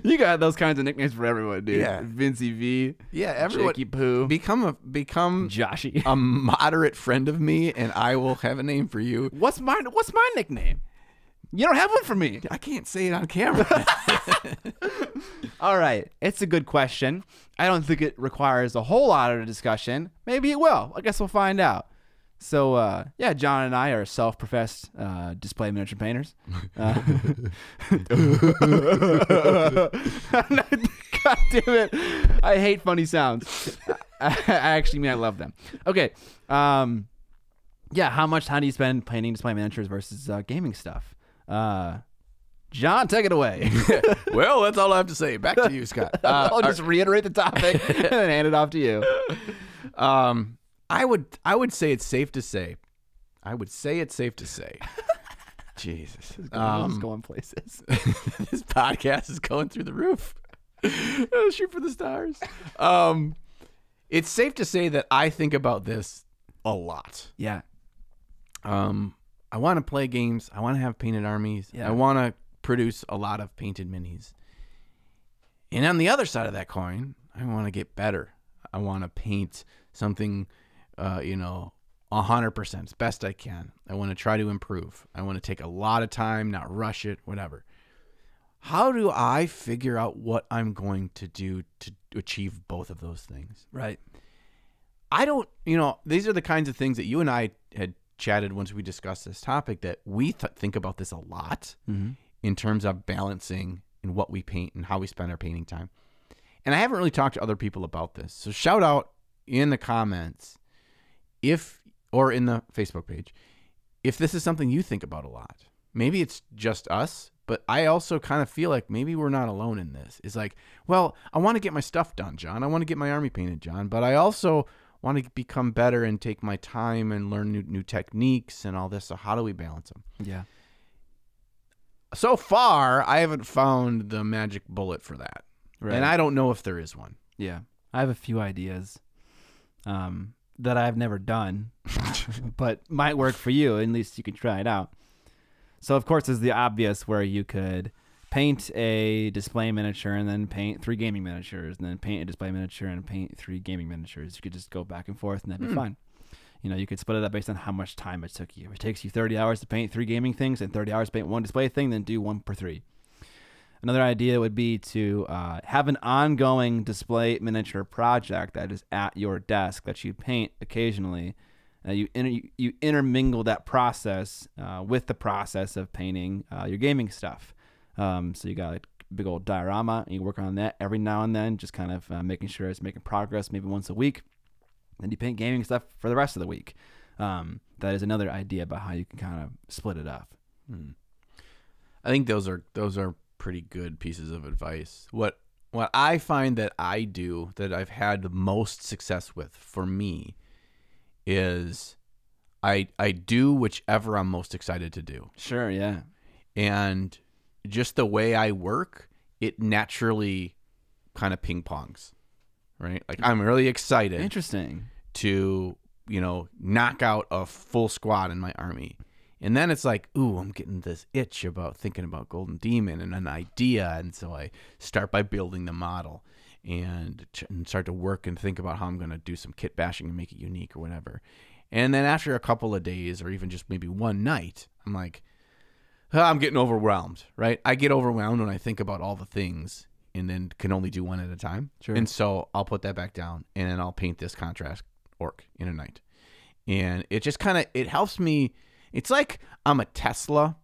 You got those kinds of nicknames for everyone, dude. Yeah. Vincey V. Yeah, everyone. Jakey Poo. Become Joshy. A moderate friend of me, and I will have a name for you. What's my nickname? You don't have one for me. I can't say it on camera. All right. It's a good question. I don't think it requires a whole lot of discussion. Maybe it will. I guess we'll find out. So, yeah, John and I are self-professed display miniature painters. God damn it. I hate funny sounds. I actually mean I love them. Okay. Yeah, how much time do you spend painting display miniatures versus gaming stuff? John, take it away. Well, that's all I have to say. Back to you, Scott. I'll just reiterate the topic and then hand it off to you. I would say it's safe to say. Jesus. This is going places. This podcast is going through the roof. Shoot for the stars. It's safe to say that I think about this a lot. Yeah. I want to play games. I want to have painted armies. Yeah. I want to produce a lot of painted minis. And on the other side of that coin, I want to get better. I want to paint something, 100% as best I can. I want to try to improve. I want to take a lot of time, not rush it, whatever. How do I figure out what I'm going to do to achieve both of those things? Right. I don't, these are the kinds of things that you and I had chatted once we discussed this topic, that we think about this a lot in terms of balancing in what we paint and how we spend our painting time. And I haven't really talked to other people about this. So shout out in the comments or in the Facebook page, if this is something you think about a lot. Maybe it's just us, but I also kind of feel like maybe we're not alone in this. It's like, well, I want to get my stuff done, John. I want to get my army painted, John, but I also want to become better and take my time and learn new techniques and all this. So how do we balance them? Yeah. So far, I haven't found the magic bullet for that. Right. And I don't know if there is one. Yeah. I have a few ideas that I've never done, but might work for you. At least you can try it out. So, of course, there's the obvious where you could paint a display miniature and then paint 3 gaming miniatures and then paint a display miniature and paint 3 gaming miniatures. You could just go back and forth and that'd be fine. You could split it up based on how much time it took you. If it takes you 30 hours to paint 3 gaming things and 30 hours to paint 1 display thing, then do 1 per 3. Another idea would be to have an ongoing display miniature project that is at your desk that you paint occasionally. You intermingle that process with the process of painting your gaming stuff. So you got a big old diorama, and you work on that every now and then, just kind of making sure it's making progress maybe once a week. Then you paint gaming stuff for the rest of the week. That is another idea about how you can kind of split it up. I think those are pretty good pieces of advice. What I find that I do that I've had the most success with for me is I do whichever I'm most excited to do. Sure, yeah. And just the way I work, it naturally kind of ping pongs, right? Like I'm really excited. Interesting. To, knock out a full squad in my army. And then it's like, ooh, I'm getting this itch about thinking about Golden Demon and an idea. And so I start by building the model and start to work and think about how I'm going to do some kit bashing and make it unique or whatever. And then after a couple of days or even just maybe one night, I'm like, I'm getting overwhelmed, right? I get overwhelmed when I think about all the things and then can only do one at a time. Sure. And so I'll put that back down and then I'll paint this contrast orc in a night. And it just kind of, it helps me. It's like I'm a Tesla.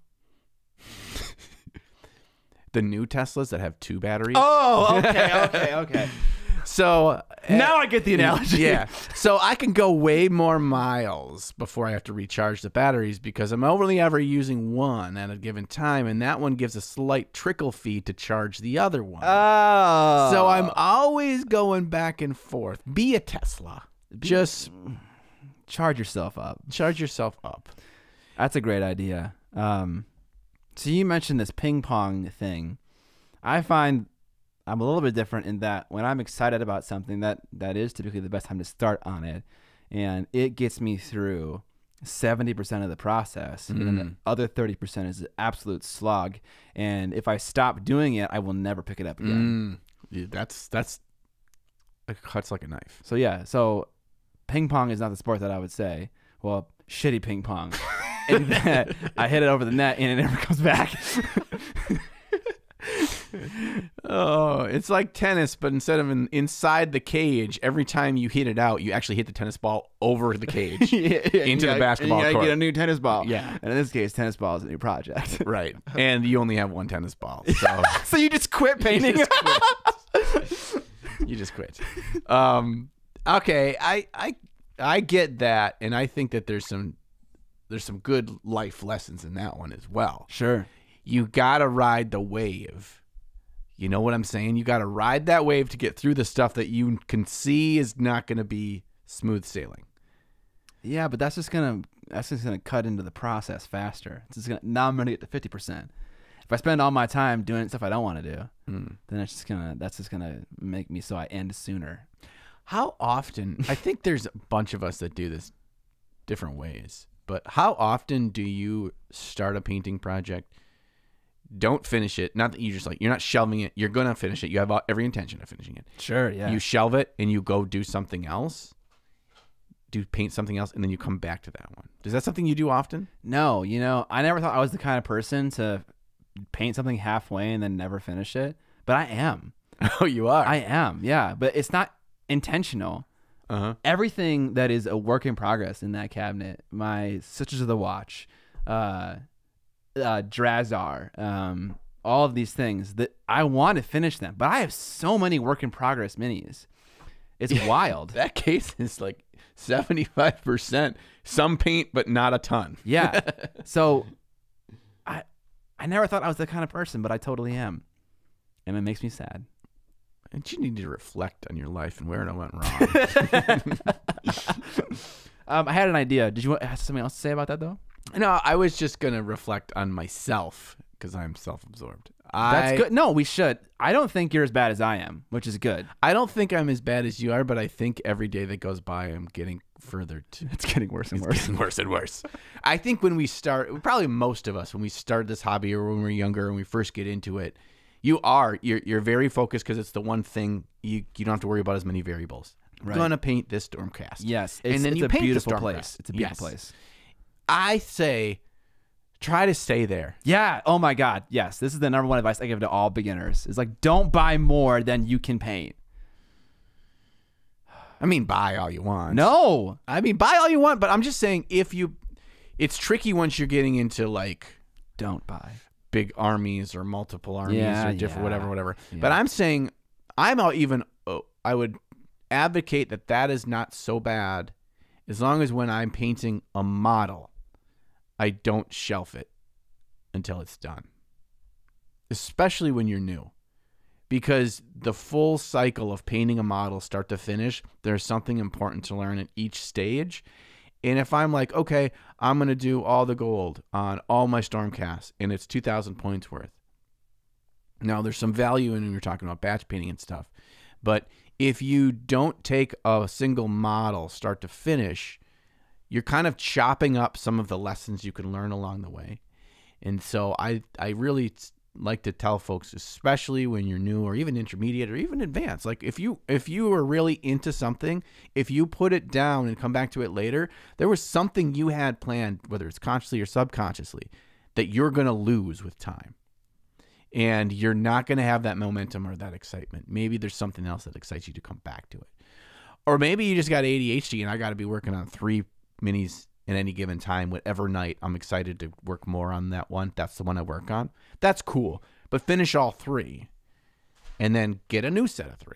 The new Teslas that have 2 batteries. Oh, okay. So now I get the analogy. Yeah. So I can go way more miles before I have to recharge the batteries because I'm only ever using one at a given time, and that one gives a slight trickle fee to charge the other one. Oh. So I'm always going back and forth. Be a Tesla. Just charge yourself up. Charge yourself up. That's a great idea. So you mentioned this ping pong thing. I find I'm a little bit different in that when I'm excited about something, that is typically the best time to start on it. And it gets me through 70% of the process. And then the other 30% is an absolute slog. And if I stop doing it, I will never pick it up again. Yeah, that's it cuts like a knife. So yeah, so ping pong is not the sport that I would say. Well, shitty ping pong. And then I hit it over the net and it never comes back. Oh, it's like tennis, but instead of inside the cage, every time you hit it out, you actually hit the tennis ball over the cage into the basketball court. You court. get a new tennis ball. Yeah. And in this case, tennis ball is a new project. Right. And you only have one tennis ball. So, So you just quit painting? You just quit. Okay, I get that, and I think that there's some good life lessons in that one as well. Sure. You gotta ride the wave. You know what I'm saying? You gotta ride that wave to get through the stuff that you can see is not gonna be smooth sailing. Yeah, but that's just gonna cut into the process faster. Now I'm gonna get to 50%. If I spend all my time doing stuff I don't want to do, then that's just gonna make me so I end sooner. How often? I think there's a bunch of us that do this different ways. But how often do you start a painting project, don't finish it? Not that you just you're not shelving it. You're gonna finish it. You have every intention of finishing it. Sure. Yeah. You shelve it and you go do something else. Paint something else, and then you come back to that one. Is that something you do often? No. I never thought I was the kind of person to paint something halfway and then never finish it. But I am. Oh, you are? I am. Yeah. But it's not intentional. Everything that is a work in progress in that cabinet, my Sisters of the Watch, Drazar, all of these things that I want to finish them, but I have so many work in progress minis. It's wild. That case is like 75%. Some paint, but not a ton. Yeah. So I never thought I was that kind of person, but I totally am. And it makes me sad. And you need to reflect on your life and where it went wrong. I had an idea. Did you have something else to say about that, though? No, I was just going to reflect on myself because I'm self-absorbed. That's good. No, we should. I don't think you're as bad as I am, which is good. I don't think I'm as bad as you are, but I think every day that goes by, I'm getting further to... It's getting worse and worse. It's getting worse and worse. I think when we start, probably most of us, when we start this hobby or when we're younger and we first get into it, you're very focused because it's the one thing you don't have to worry about as many variables. Right. You're gonna paint this Stormcast. Yes, and then it's you a paint beautiful the place. It's a beautiful place. I say, try to stay there. Yeah. Oh my God. Yes. This is the number one advice I give to all beginners. It's like, don't buy more than you can paint. I mean, buy all you want. No. I mean, buy all you want, but I'm just saying it's tricky once you're getting into don't buy big armies or multiple armies or different whatever. Yeah. But I'm saying I would advocate that is not so bad as long as when I'm painting a model, I don't shelf it until it's done. Especially when you're new. Because the full cycle of painting a model start to finish, there's something important to learn at each stage. And if I'm like, okay, I'm going to do all the gold on all my Stormcasts, and it's 2,000 points worth. Now, there's some value in when you're talking about batch painting and stuff. But if you don't take a single model start to finish, you're kind of chopping up some of the lessons you can learn along the way. And so I really like to tell folks, especially when you're new or even intermediate or even advanced, like if you are really into something, if you put it down and come back to it later, there was something you had planned, whether it's consciously or subconsciously, that you're going to lose with time. And you're not going to have that momentum or that excitement. Maybe there's something else that excites you to come back to it. Or maybe you just got ADHD and I got to be working on 3 minis at any given time. Whatever night I'm excited to work more on that one, that's the one I work on. That's cool. But finish all 3 and then get a new set of 3.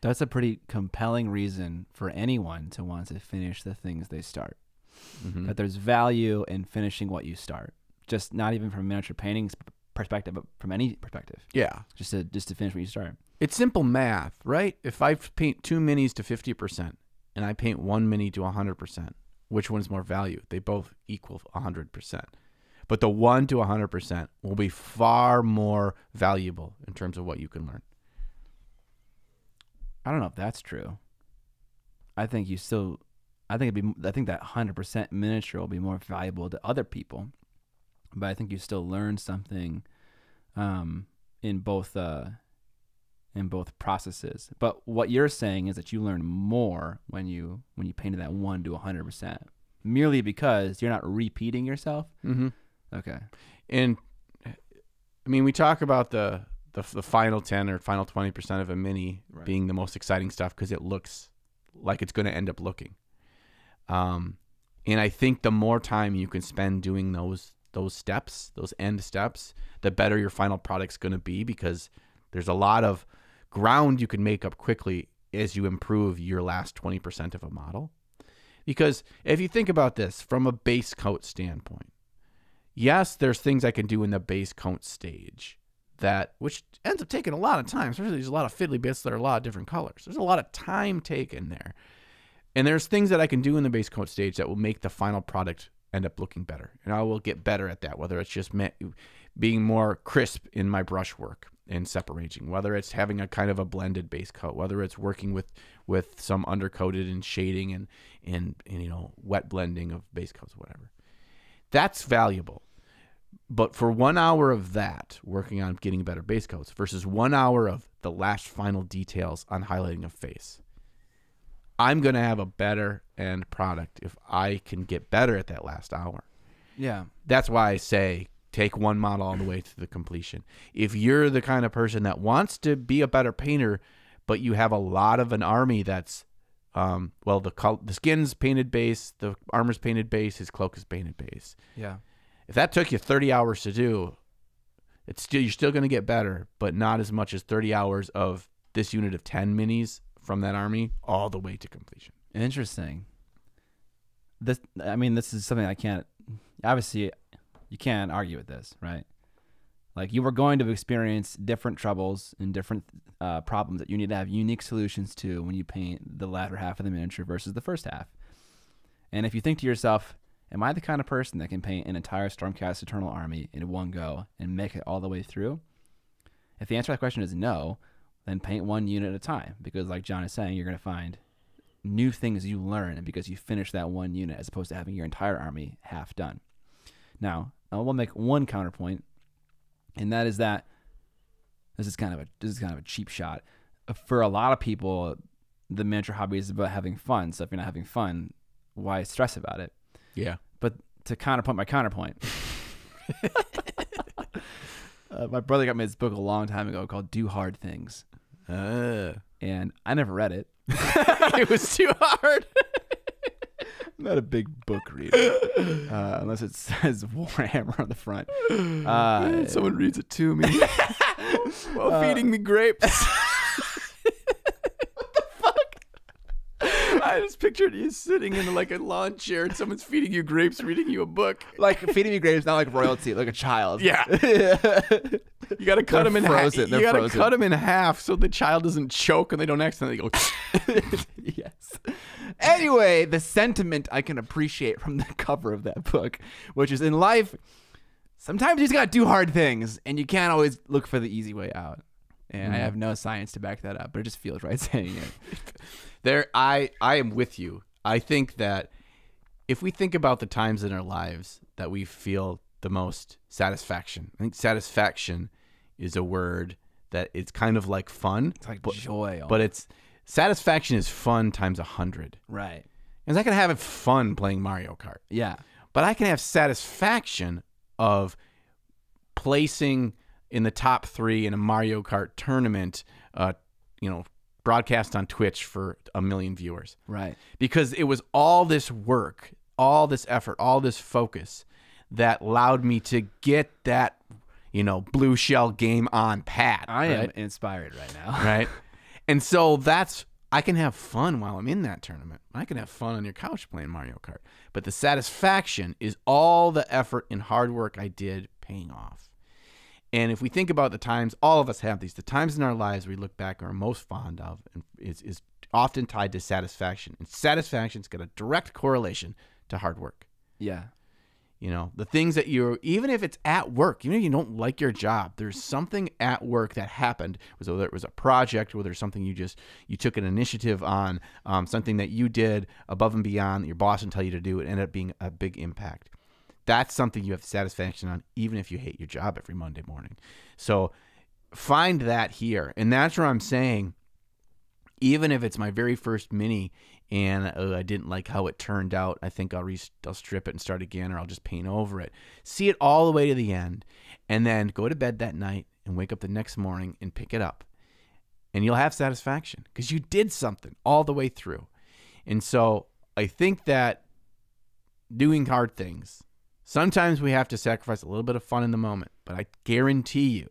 That's a pretty compelling reason for anyone to want to finish the things they start. Mm-hmm. That there's value in finishing what you start. Just not even from miniature painting's perspective, but from any perspective. Yeah. Just to finish what you start. It's simple math, right? If I paint 2 minis to 50% and I paint 1 mini to 100%, which one's more value? They both equal 100%. But the 1 to 100% will be far more valuable in terms of what you can learn. I don't know if that's true. I think that 100% miniature will be more valuable to other people. But I think you still learn something in both processes. But what you're saying is that you learn more when you painted that 1 to 100%, merely because you're not repeating yourself. Mm-hmm. Okay. And I mean, we talk about the the final 10 or final 20% of a mini being the most exciting stuff because it looks like it's going to end up looking. And I think the more time you can spend doing those steps, those end steps, the better your final product's going to be, because there's a lot of ground you can make up quickly as you improve your last 20% of a model. Because if you think about this from a base coat standpoint, yes, there's things I can do in the base coat stage which ends up taking a lot of time, especially there's a lot of fiddly bits that are a lot of different colors. There's a lot of time taken there. And there's things that I can do in the base coat stage that will make the final product end up looking better. And I will get better at that, whether it's just being more crisp in my brush work and separating, whether it's having a kind of a blended base coat, whether it's working with some undercoated and shading and wet blending of base coats, whatever. That's valuable. But for 1 hour of that, working on getting better base coats versus 1 hour of the last final details on highlighting a face, I'm going to have a better end product if I can get better at that last hour. Yeah. That's why I say take one model all the way to the completion. If you're the kind of person that wants to be a better painter, but you have a lot of an army that's, the skin's painted base, the armor's painted base, his cloak is painted base. Yeah. If that took you 30 hours to do, you're still going to get better, but not as much as 30 hours of this unit of 10 minis from that army all the way to completion. Interesting. This is something I can't, obviously you can't argue with this, right? Like, you are going to experience different troubles and different problems that you need to have unique solutions to when you paint the latter half of the miniature versus the first half. And if you think to yourself, am I the kind of person that can paint an entire Stormcast Eternal army in one go and make it all the way through? If the answer to that question is no, then paint one unit at a time, because like John is saying, you're going to find new things you learn because you finish that one unit as opposed to having your entire army half done. Now, we'll make one counterpoint, and that is that this is kind of a cheap shot. For a lot of people, the miniature hobby is about having fun. So if you're not having fun, why stress about it? Yeah. But to counterpoint my counterpoint, my brother got me this book a long time ago called Do Hard Things. And I never read it. It was too hard. I'm not a big book reader, unless it says Warhammer on the front. Someone reads it to me while feeding me grapes. I just pictured you sitting in like a lawn chair and someone's feeding you grapes, reading you a book. Like feeding me grapes, not like royalty, like a child. Yeah. You got to cut them in half. You got to cut them in half so the child doesn't choke and they don't accidentally go. Yes. Anyway, the sentiment I can appreciate from the cover of that book, which is, in life, sometimes you just got to do hard things and you can't always look for the easy way out. And I have no science to back that up, but it just feels right saying it. I am with you. I think that if we think about the times in our lives that we feel the most satisfaction, I think satisfaction is a word that it's kind of like fun. It's like joy. But it's satisfaction is fun times 100. Right. Because I can have fun playing Mario Kart. Yeah. But I can have satisfaction of placing in the top 3 in a Mario Kart tournament, broadcast on Twitch for 1 million viewers. Right. Because it was all this work, all this effort, all this focus that allowed me to get that, blue shell game on pat. I am inspired right now. Right. And so I can have fun while I'm in that tournament. I can have fun on your couch playing Mario Kart. But the satisfaction is all the effort and hard work I did paying off. And if we think about the times, all of us have these, the times in our lives we look back are most fond of and is often tied to satisfaction. And satisfaction's got a direct correlation to hard work. Yeah. The things that even if it's at work, even if you don't like your job, there's something at work that happened, whether it was a project, whether it's something you took an initiative on, something that you did above and beyond that your boss didn't tell you to do, it ended up being a big impact. That's something you have satisfaction on, even if you hate your job every Monday morning. So find that here. And that's where I'm saying, even if it's my very first mini and I didn't like how it turned out, I think I'll strip it and start again, or I'll just paint over it. See it all the way to the end, and then go to bed that night and wake up the next morning and pick it up. And you'll have satisfaction because you did something all the way through. And so I think that doing hard things, sometimes we have to sacrifice a little bit of fun in the moment, but I guarantee you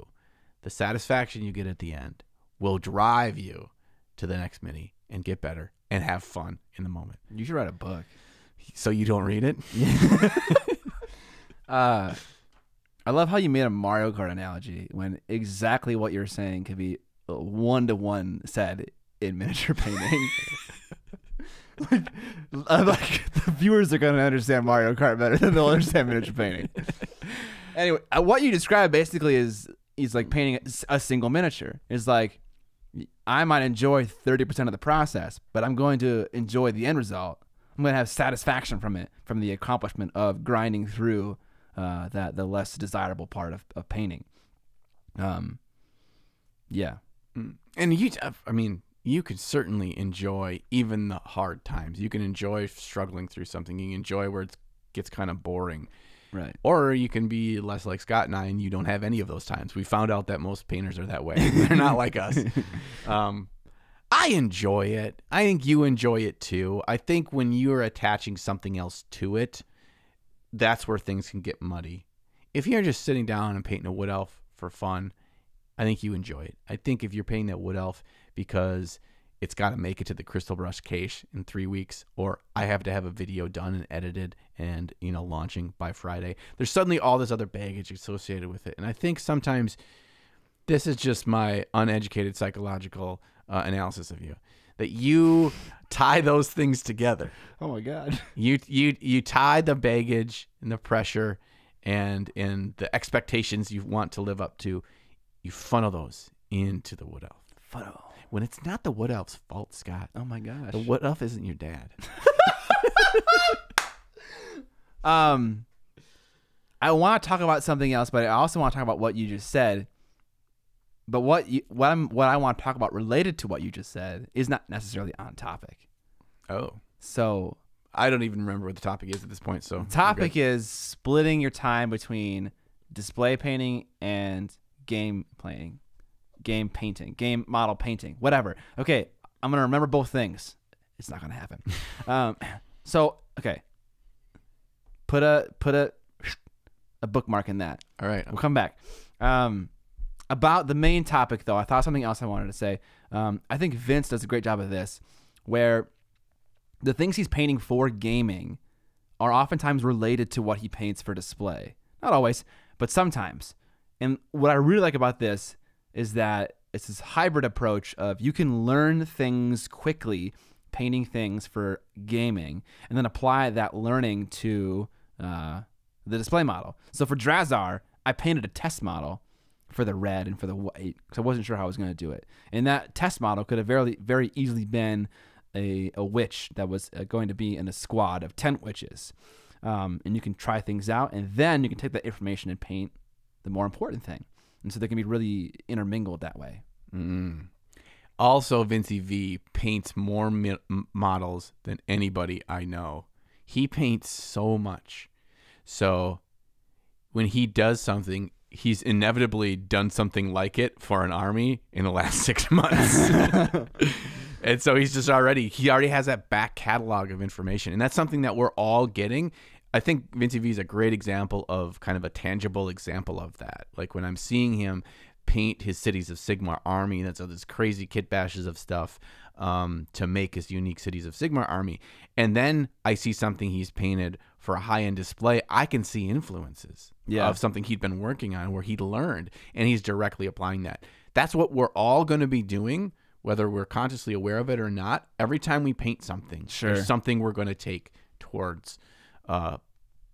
the satisfaction you get at the end will drive you to the next mini and get better and have fun in the moment. You should write a book. So you don't read it? I love how you made a Mario Kart analogy when exactly what you're saying could be one-to-one said in miniature painting. like the viewers are going to understand Mario Kart better than they'll understand miniature painting. Anyway, what you described basically is like painting a single miniature. It's like I might enjoy 30% of the process, but I'm going to enjoy the end result. I'm going to have satisfaction from it, from the accomplishment of grinding through the less desirable part of painting. Yeah. And you could certainly enjoy even the hard times. You can enjoy struggling through something. You can enjoy where it gets kind of boring. Right. Or you can be less like Scott and I, and you don't have any of those times. We found out that most painters are that way. They're not like us. I enjoy it. I think you enjoy it too. I think when you're attaching something else to it, that's where things can get muddy. If you're just sitting down and painting a wood elf for fun, I think you enjoy it. I think if you're painting that wood elf because it's got to make it to the crystal brush cache in 3 weeks, or I have to have a video done and edited and, launching by Friday, there's suddenly all this other baggage associated with it. And I think sometimes this is just my uneducated psychological analysis of you, that you tie those things together. Oh my God. You tie the baggage and the pressure and the expectations you want to live up to. You funnel those into the wood elf. Funnel. When it's not the wood elf's fault, Scott. Oh my gosh. The wood elf isn't your dad. I want to talk about something else, but I also want to talk about what you just said. But what I want to talk about related to what you just said is not necessarily on topic. Oh. So I don't even remember what the topic is at this point. So the topic is splitting your time between display painting and game playing, game painting, game model painting, whatever. Okay, I'm gonna remember both things. It's not gonna happen. So okay, put a bookmark in that. All right, we'll come back. About the main topic, though, I thought something else I wanted to say. I think Vince does a great job of this, where the things he's painting for gaming are oftentimes related to what he paints for display. Not always, but sometimes. And what I really like about this is that it's this hybrid approach of you can learn things quickly, painting things for gaming, and then apply that learning to the display model. So for Drazar, I painted a test model for the red and for the white because I wasn't sure how I was going to do it. And that test model could have very, very easily been a witch that was going to be in a squad of 10 witches. And you can try things out, and then you can take that information and paint the more important thing. And so they can be really intermingled that way. Mm. Also, Vincey V paints more models than anybody I know. He paints so much. So when he does something, he's inevitably done something like it for an army in the last 6 months. And so he already has that back catalog of information. And that's something that we're all getting. I think Vincey V is a great example of kind of a tangible example of that. Like when I'm seeing him paint his Cities of Sigmar army, that's all this crazy kit bashes of stuff to make his unique Cities of Sigmar army. And then I see something he's painted for a high-end display. I can see influences of something he'd been working on where he'd learned, and he's directly applying that. That's what we're all going to be doing, whether we're consciously aware of it or not. Every time we paint something, there's something we're going to take towards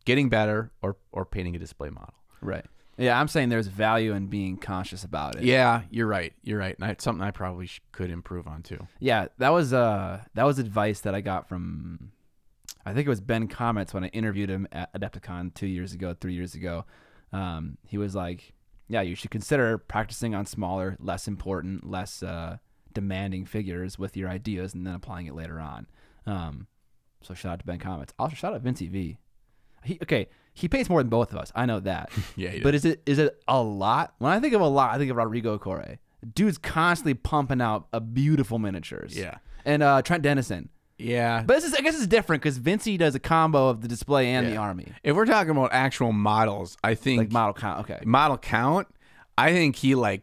getting better or painting a display model. Right. Yeah, I'm saying there's value in being conscious about it. Yeah, you're right. And it's something I probably could improve on too. Yeah, that was advice that I got from, I think it was Ben Comets when I interviewed him at Adepticon 3 years ago. He was like, yeah, you should consider practicing on smaller, less important, less demanding figures with your ideas and then applying it later on. So shout out to Ben Comets. Also shout out Vincey V. He paints more than both of us. I know that. Yeah, he does. But is it a lot? When I think of a lot, I think of Rodrigo Corre. Dude's constantly pumping out beautiful miniatures. Yeah. And Trent Dennison. Yeah. But I guess it's different because Vincey does a combo of the display and the army. If we're talking about actual models, I think Like model count. Okay. model count, I think he like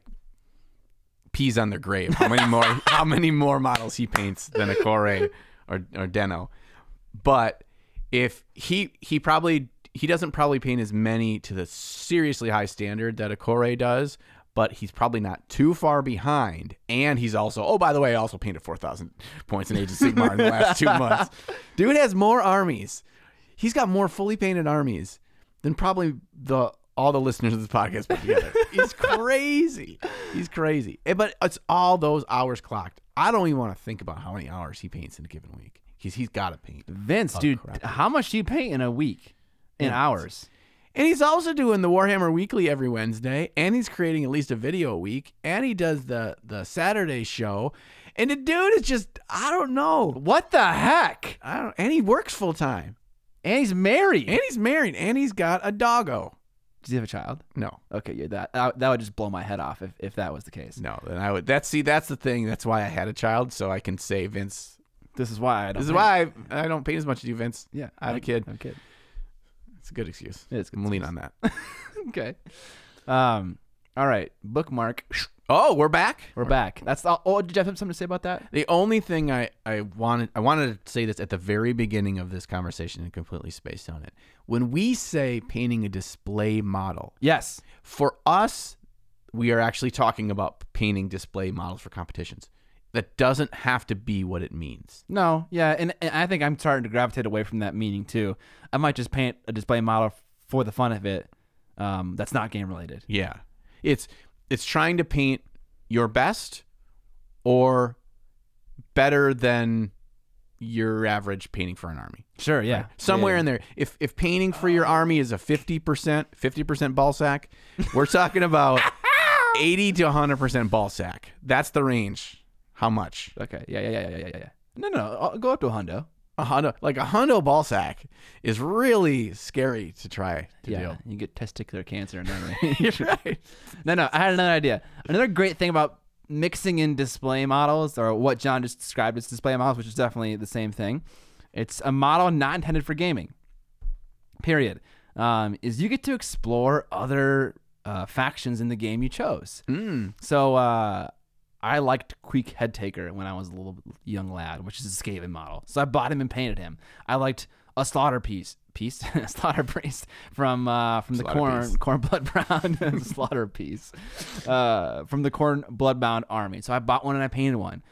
pees on their grave. How many more models he paints than a Corre or Deno. But if he doesn't probably paint as many to the seriously high standard that a Corre does, but he's probably not too far behind. And he's also, oh, by the way, I also painted 4,000 points in Age of Sigmar in the last 2 months. Dude has more armies. He's got more fully painted armies than probably all the listeners of this podcast put together. He's crazy. He's crazy. But it's all those hours clocked. I don't even want to think about how many hours he paints in a given week. He's got to paint. Vince, dude, how much do you paint in a week? In hours? And he's also doing the Warhammer Weekly every Wednesday, and he's creating at least a video a week, and he does the Saturday show. And the dude is just, I don't know. What the heck? And he works full time. And he's married. And he's got a doggo. Does he have a child? No. Okay, yeah, that would just blow my head off if that was the case. No, then I would. That's the thing. That's why I had a child, so I can say, Vince. This is why I don't. This is why I don't paint as much as you, Vince. Yeah, I have a kid. I have a kid. It's a good excuse. It is. I'm gonna lean on that. Okay. All right. Bookmark. Oh, we're back. We're back. That's all. Oh, did you have something to say about that? The only thing I wanted to say this at the very beginning of this conversation and completely spaced on it. When we say painting a display model, yes, for us, we are actually talking about painting display models for competitions. That doesn't have to be what it means. No, yeah, and I think I'm starting to gravitate away from that meaning too. I might just paint a display model for the fun of it. That's not game related. Yeah, it's trying to paint your best or better than your average painting for an army. Sure, yeah, right? Somewhere in there. If painting for your army is a 50% ball sack, we're talking about 80 to 100% ball sack. That's the range. How much? Okay. Yeah. No. I'll go up to a hundo. A hundo ball sack is really scary to try to do. You get testicular cancer in that range. You're right. No. I had another idea. Another great thing about mixing in display models, or what John just described as display models, which is definitely the same thing. It's a model not intended for gaming. Period. Is you get to explore other factions in the game you chose. So. I liked Queek Headtaker when I was a little young lad, which is a Skaven model. So I bought him and painted him. I liked a Slaughter Priest from the Corn Bloodbound Slaughter Piece from the Corn Bloodbound army. So I bought one and I painted one.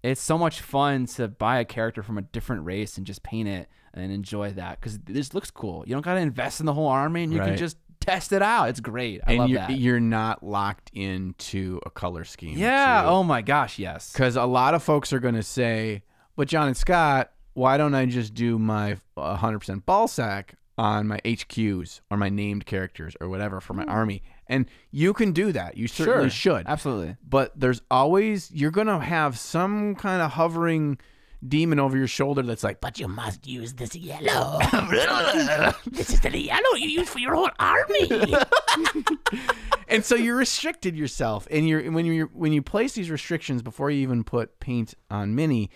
It's so much fun to buy a character from a different race and just paint it and enjoy that because this looks cool. You don't got to invest in the whole army, and you can just test it out. It's great. I love that. You're not locked into a color scheme. Yeah. Oh my gosh. Yes. Because a lot of folks are going to say, but John and Scott, why don't I just do my 100% ball sack on my HQs or my named characters or whatever for my army? And you can do that. You certainly should. Absolutely. But you're going to have some kind of hovering demon over your shoulder that's like, but you must use this yellow. This is the yellow you use for your whole army. And so you're restricted yourself. And when you place these restrictions before you even put paint on mini,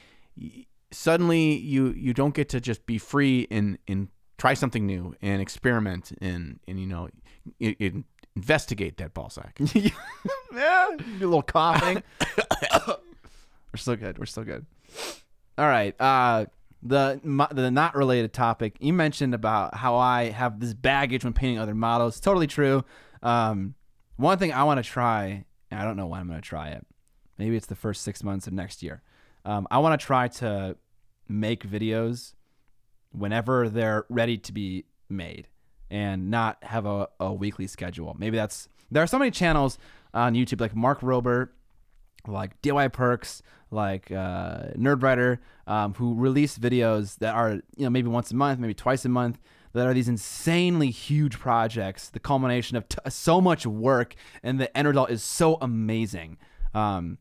suddenly you don't get to just be free and try something new and experiment and investigate that ball sack. Yeah, do a little coughing. We're still good. All right. The not related topic, you mentioned about how I have this baggage when painting other models. Totally true. One thing I want to try, and I don't know when I'm going to try it. Maybe it's the first 6 months of next year. I want to try to make videos whenever they're ready to be made and not have a weekly schedule. Maybe there are so many channels on YouTube like Mark Rober, like DIY Perks, like Nerdwriter, who release videos that are maybe once a month, maybe twice a month, that are these insanely huge projects, the culmination of so much work, and the end result is so amazing. And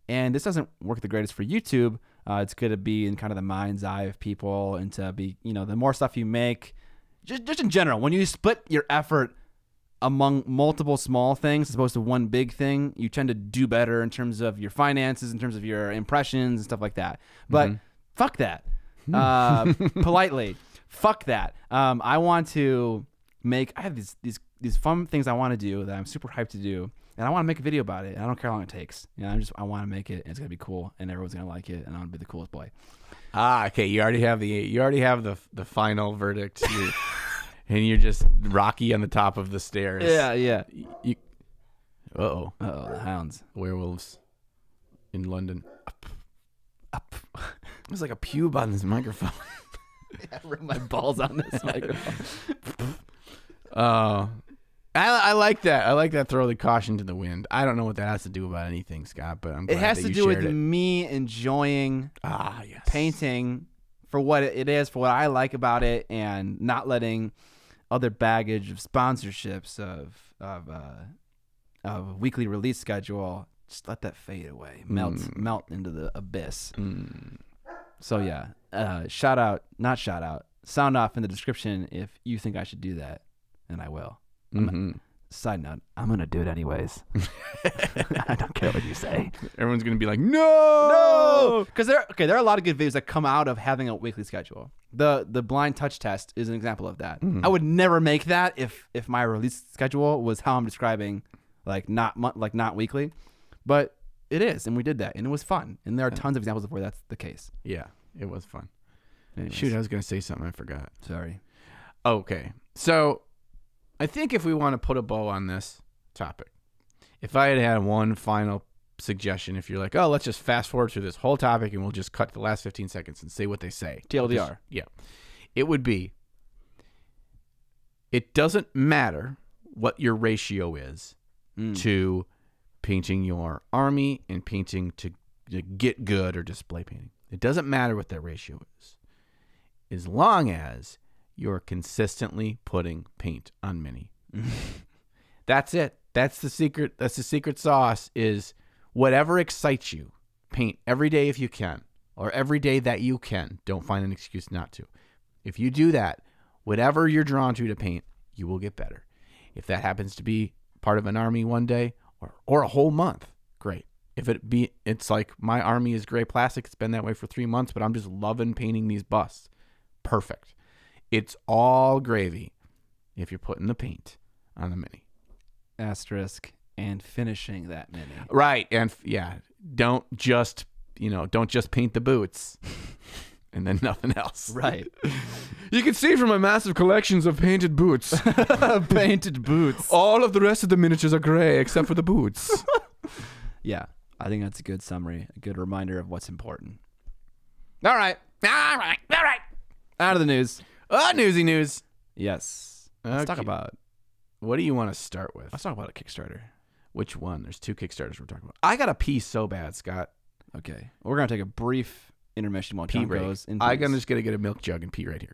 this doesn't work the greatest for YouTube. It's good to be in kind of the mind's eye of people, and to be, the more stuff you make, just in general, when you split your effort among multiple small things as opposed to one big thing, you tend to do better in terms of your finances, in terms of your impressions and stuff like that. But fuck that. Politely, fuck that. I have these fun things I want to do that I'm super hyped to do, and I want to make a video about it. And I don't care how long it takes. You know, I want to make it, and it's gonna be cool, and everyone's gonna like it, and I'm gonna be the coolest boy. Okay. You already have the final verdict. And you're just Rocky on the top of the stairs. Yeah. Uh-oh, the hounds. Werewolves in London. Up. There's like a pube on this microphone. I rubbed my balls on this microphone. I like that. I like that. Throw the caution to the wind. I don't know what that has to do about anything, Scott, but I'm glad it has that to you do with shared it. me enjoying Yes. painting for what it is, for what I like about it, and not letting other baggage of sponsorships of weekly release schedule, just let that fade away, melt into the abyss. So yeah, sound off in the description if you think I should do that, and I will. Side note, I'm gonna do it anyways. I don't care what you say. Everyone's gonna be like, no, because there are a lot of good videos that come out of having a weekly schedule. The blind touch test is an example of that. I would never make that if my release schedule was how I'm describing, like not weekly, but it is, and we did that, and it was fun. And there are tons of examples of where that's the case. Yeah, it was fun. Anyways. Shoot, I was gonna say something, I forgot. Sorry. Okay, so I think if we want to put a bow on this topic, if I had one final suggestion, if you're like, oh, let's just fast forward through this whole topic and we'll just cut the last 15 seconds and say what they say. TLDR. Yeah. It would be, it doesn't matter what your ratio is to painting your army and painting to get good or display painting. It doesn't matter what that ratio is, as long as you're consistently putting paint on mini. That's it. That's the secret. That's the secret sauce, is whatever excites you, paint every day if you can, or every day that you can. Don't find an excuse not to. If you do that, whatever you're drawn to paint, you will get better. If that happens to be part of an army one day or a whole month, great. If it's like my army is gray plastic. It's been that way for 3 months, but I'm just loving painting these busts. Perfect. It's all gravy if you're putting the paint on the mini. Asterisk, and finishing that mini. Right. And don't just paint the boots and then nothing else. Right. You can see from my massive collections of painted boots. Painted boots. All of the rest of the miniatures are gray except for the boots. Yeah. I think that's a good summary, a good reminder of what's important. All right. Out of the news. Newsy news. Yes. Let's talk about. What do you want to start with? Let's talk about a Kickstarter. Which one? There's 2 Kickstarters we're talking about. I got a pee so bad, Scott. Okay. We're going to take a brief intermission while John goes. I'm just going to get a milk jug and pee right here.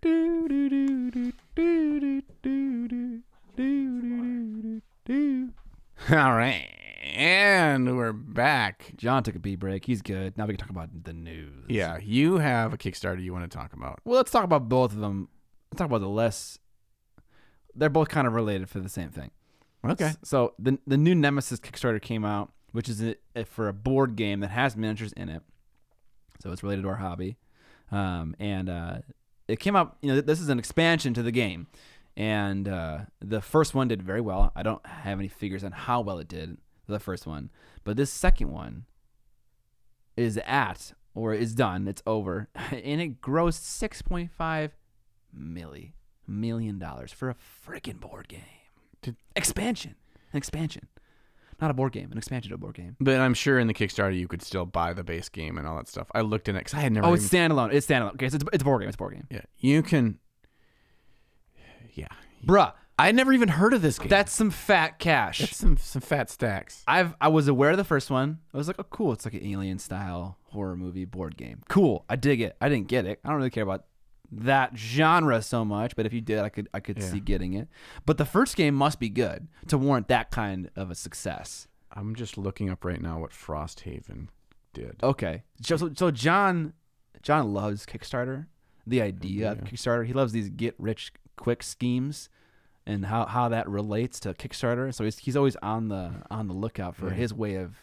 All right. And we're back. John took a pee break. He's good. Now we can talk about the news. Yeah. You have a Kickstarter you want to talk about. Well, let's talk about both of them. Let's talk about the less. They're both kind of related for the same thing. Okay. So the new Nemesis Kickstarter came out, which is for a board game that has miniatures in it. So it's related to our hobby. It came out, this is an expansion to the game. And the first one did very well. I don't have any figures on how well it did, the first one. But this second one is done. It's over. And it grossed $6.5 million for a freaking board game. An expansion. Not a board game, an expansion to a board game. But I'm sure in the Kickstarter you could still buy the base game and all that stuff. I looked in it because I had never. It's standalone. It's standalone. Okay, so it's a board game. It's a board game. Yeah, you can. Yeah, bruh, I had never even heard of this game. That's some fat cash. That's some fat stacks. I was aware of the first one. I was like, oh, cool. It's like an alien style horror movie board game. Cool. I dig it. I didn't get it. I don't really care about that genre so much, but if you did, I could see getting it. But the first game must be good to warrant that kind of a success. I'm just looking up right now what Frosthaven did. Okay, so John loves Kickstarter. The idea of Kickstarter. He loves these get rich quick schemes and how that relates to Kickstarter. So he's always on the lookout for his way of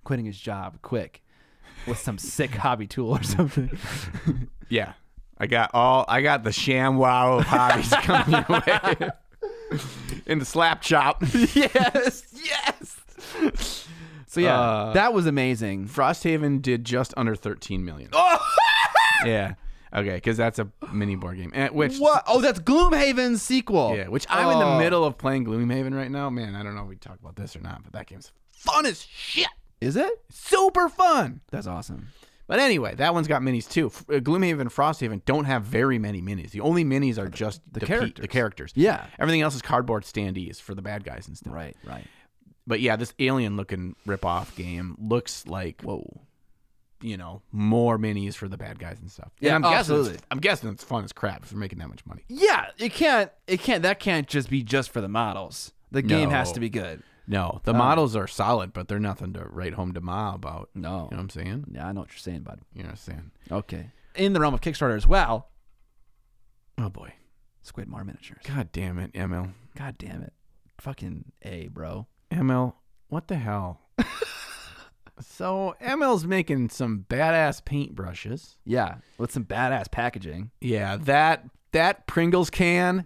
quitting his job quick with some sick hobby tool or something. Yeah. I got the ShamWow of hobbies coming your way. In the slap chop. Yes. So yeah, that was amazing. Frosthaven did just under 13 million. Oh! Yeah. Okay, because that's a mini board game. Which What? Oh, that's Gloomhaven's sequel. Yeah, which I'm in the middle of playing Gloomhaven right now. Man, I don't know if we talk about this or not, but that game's fun as shit. Is it? Super fun. That's awesome. But anyway, that one's got minis too. Gloomhaven and Frosthaven don't have very many minis. The only minis are just the characters. Yeah. Everything else is cardboard standees for the bad guys and stuff. Right. But yeah, this alien-looking rip-off game looks like, more minis for the bad guys and stuff. Yeah, and absolutely. I'm guessing it's fun as crap if they're making that much money. Yeah, that can't just be just for the models. The game has to be good. No, the models are solid, but they're nothing to write home to Ma about. No. You know what I'm saying? Yeah, I know what you're saying, bud. You know what I'm saying? Okay. In the realm of Kickstarter as well. Oh, boy. Squidmar Miniatures. God damn it, ML. God damn it. Fucking A, bro. ML, what the hell? So, ML's making some badass paintbrushes. Yeah, with some badass packaging. Yeah, that Pringles can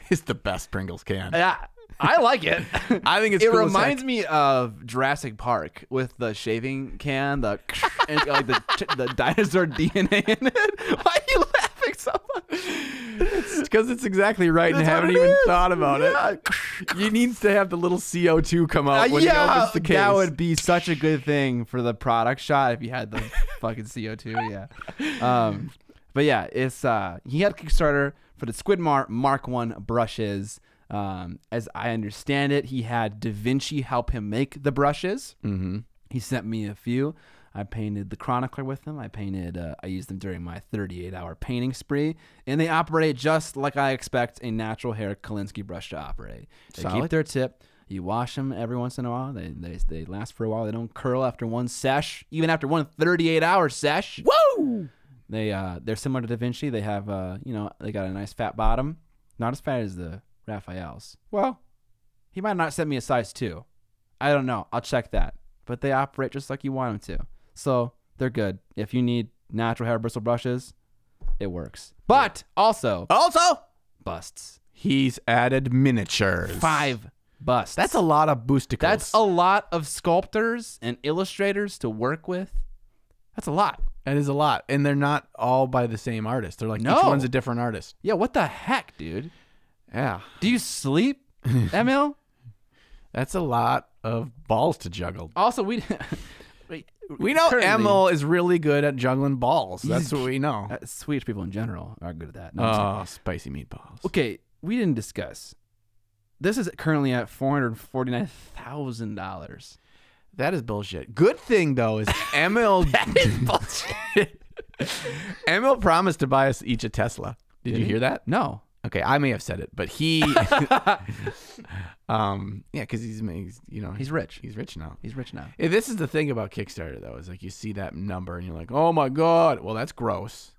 is the best Pringles can. Yeah. I like it. I think it's it cool reminds me of Jurassic Park with the shaving can, and like the dinosaur DNA in it. Why are you laughing so much? It's because it's exactly right and haven't even thought about it. You need to have the little CO2 come out when he opens the case. That would be such a good thing for the product shot if you had the fucking CO2. Yeah. But yeah, it's he had a Kickstarter for the Squidmar Mark I brushes. As I understand it, he had Da Vinci help him make the brushes. Mm-hmm. He sent me a few. I painted the Chronicler with them. I used them during my 38-hour painting spree, and they operate just like I expect a natural hair Kolinsky brush to operate. They keep their tip. You wash them every once in a while. They last for a while. They don't curl after one sesh, even after one 38-hour sesh. Woo! They're similar to Da Vinci. They have they got a nice fat bottom, not as fat as the Raphael's. Well, he might not send me a size 2. I don't know. I'll check that. But they operate just like you want them to. So they're good. If you need natural hair bristle brushes, it works. But also busts. He's added miniatures. 5 busts. That's a lot of boosticles. That's a lot of sculptors and illustrators to work with. That's a lot. That is a lot. And they're not all by the same artist. They're like, each one's a different artist. Yeah, what the heck, dude? Yeah. Do you sleep, ML? That's a lot of balls to juggle. Also, we know Emil is really good at juggling balls. That's what we know. Swedish people in general are good at that. No, spicy meatballs. Okay, we didn't discuss. This is currently at $449,000. That is bullshit. Good thing, though, is Emil... That is bullshit. Emil promised to buy us each a Tesla. Did you hear that? No. Okay, I may have said it, but he, because he's rich. He's rich now. He's rich now. This is the thing about Kickstarter, though, is like you see that number and you're like, oh my god, well that's gross.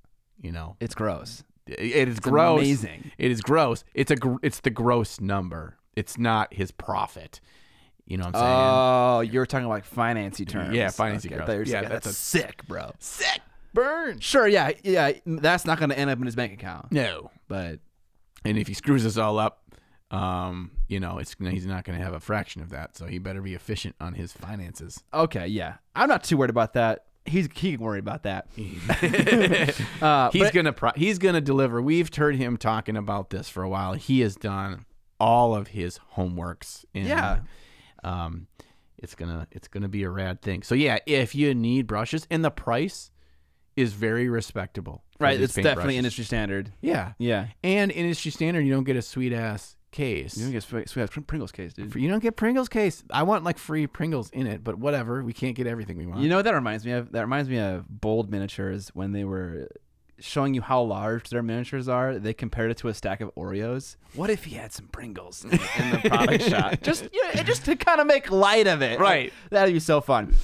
It's gross. It is gross. Amazing. It is gross. It's the gross number. It's not his profit. You know what I'm saying? Oh, you're talking like financy terms. Yeah, financy terms. Yeah, that's sick, bro. Sick burn. Sure, yeah. That's not going to end up in his bank account. No, but. And if he screws us all up, he's not going to have a fraction of that. So he better be efficient on his finances. Okay, yeah, I'm not too worried about that. He can worry about that. He's gonna deliver. We've heard him talking about this for a while. He has done all of his homeworks. It's gonna be a rad thing. So yeah, if you need brushes, and the price is very respectable. Right, it's definitely industry standard. Yeah. And industry standard, you don't get a sweet ass case. You don't get sweet ass Pringles case, dude. You don't get Pringles case. I want like free Pringles in it, but whatever. We can't get everything we want. You know what that reminds me of? That reminds me of Bold Miniatures when they were showing you how large their miniatures are. They compared it to a stack of Oreos. What if he had some Pringles in the product shot? Just to kind of make light of it. Right. That'd be so fun.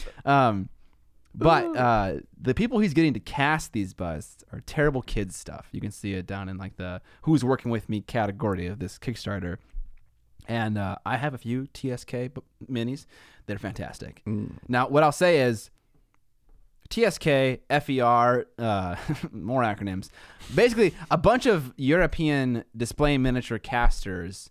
But the people he's getting to cast these busts are terrible kids stuff. You can see it down in like the who's working with me category of this Kickstarter. And I have a few TSK minis that are fantastic. Now, what I'll say is TSK, FER, more acronyms. Basically, a bunch of European display miniature casters,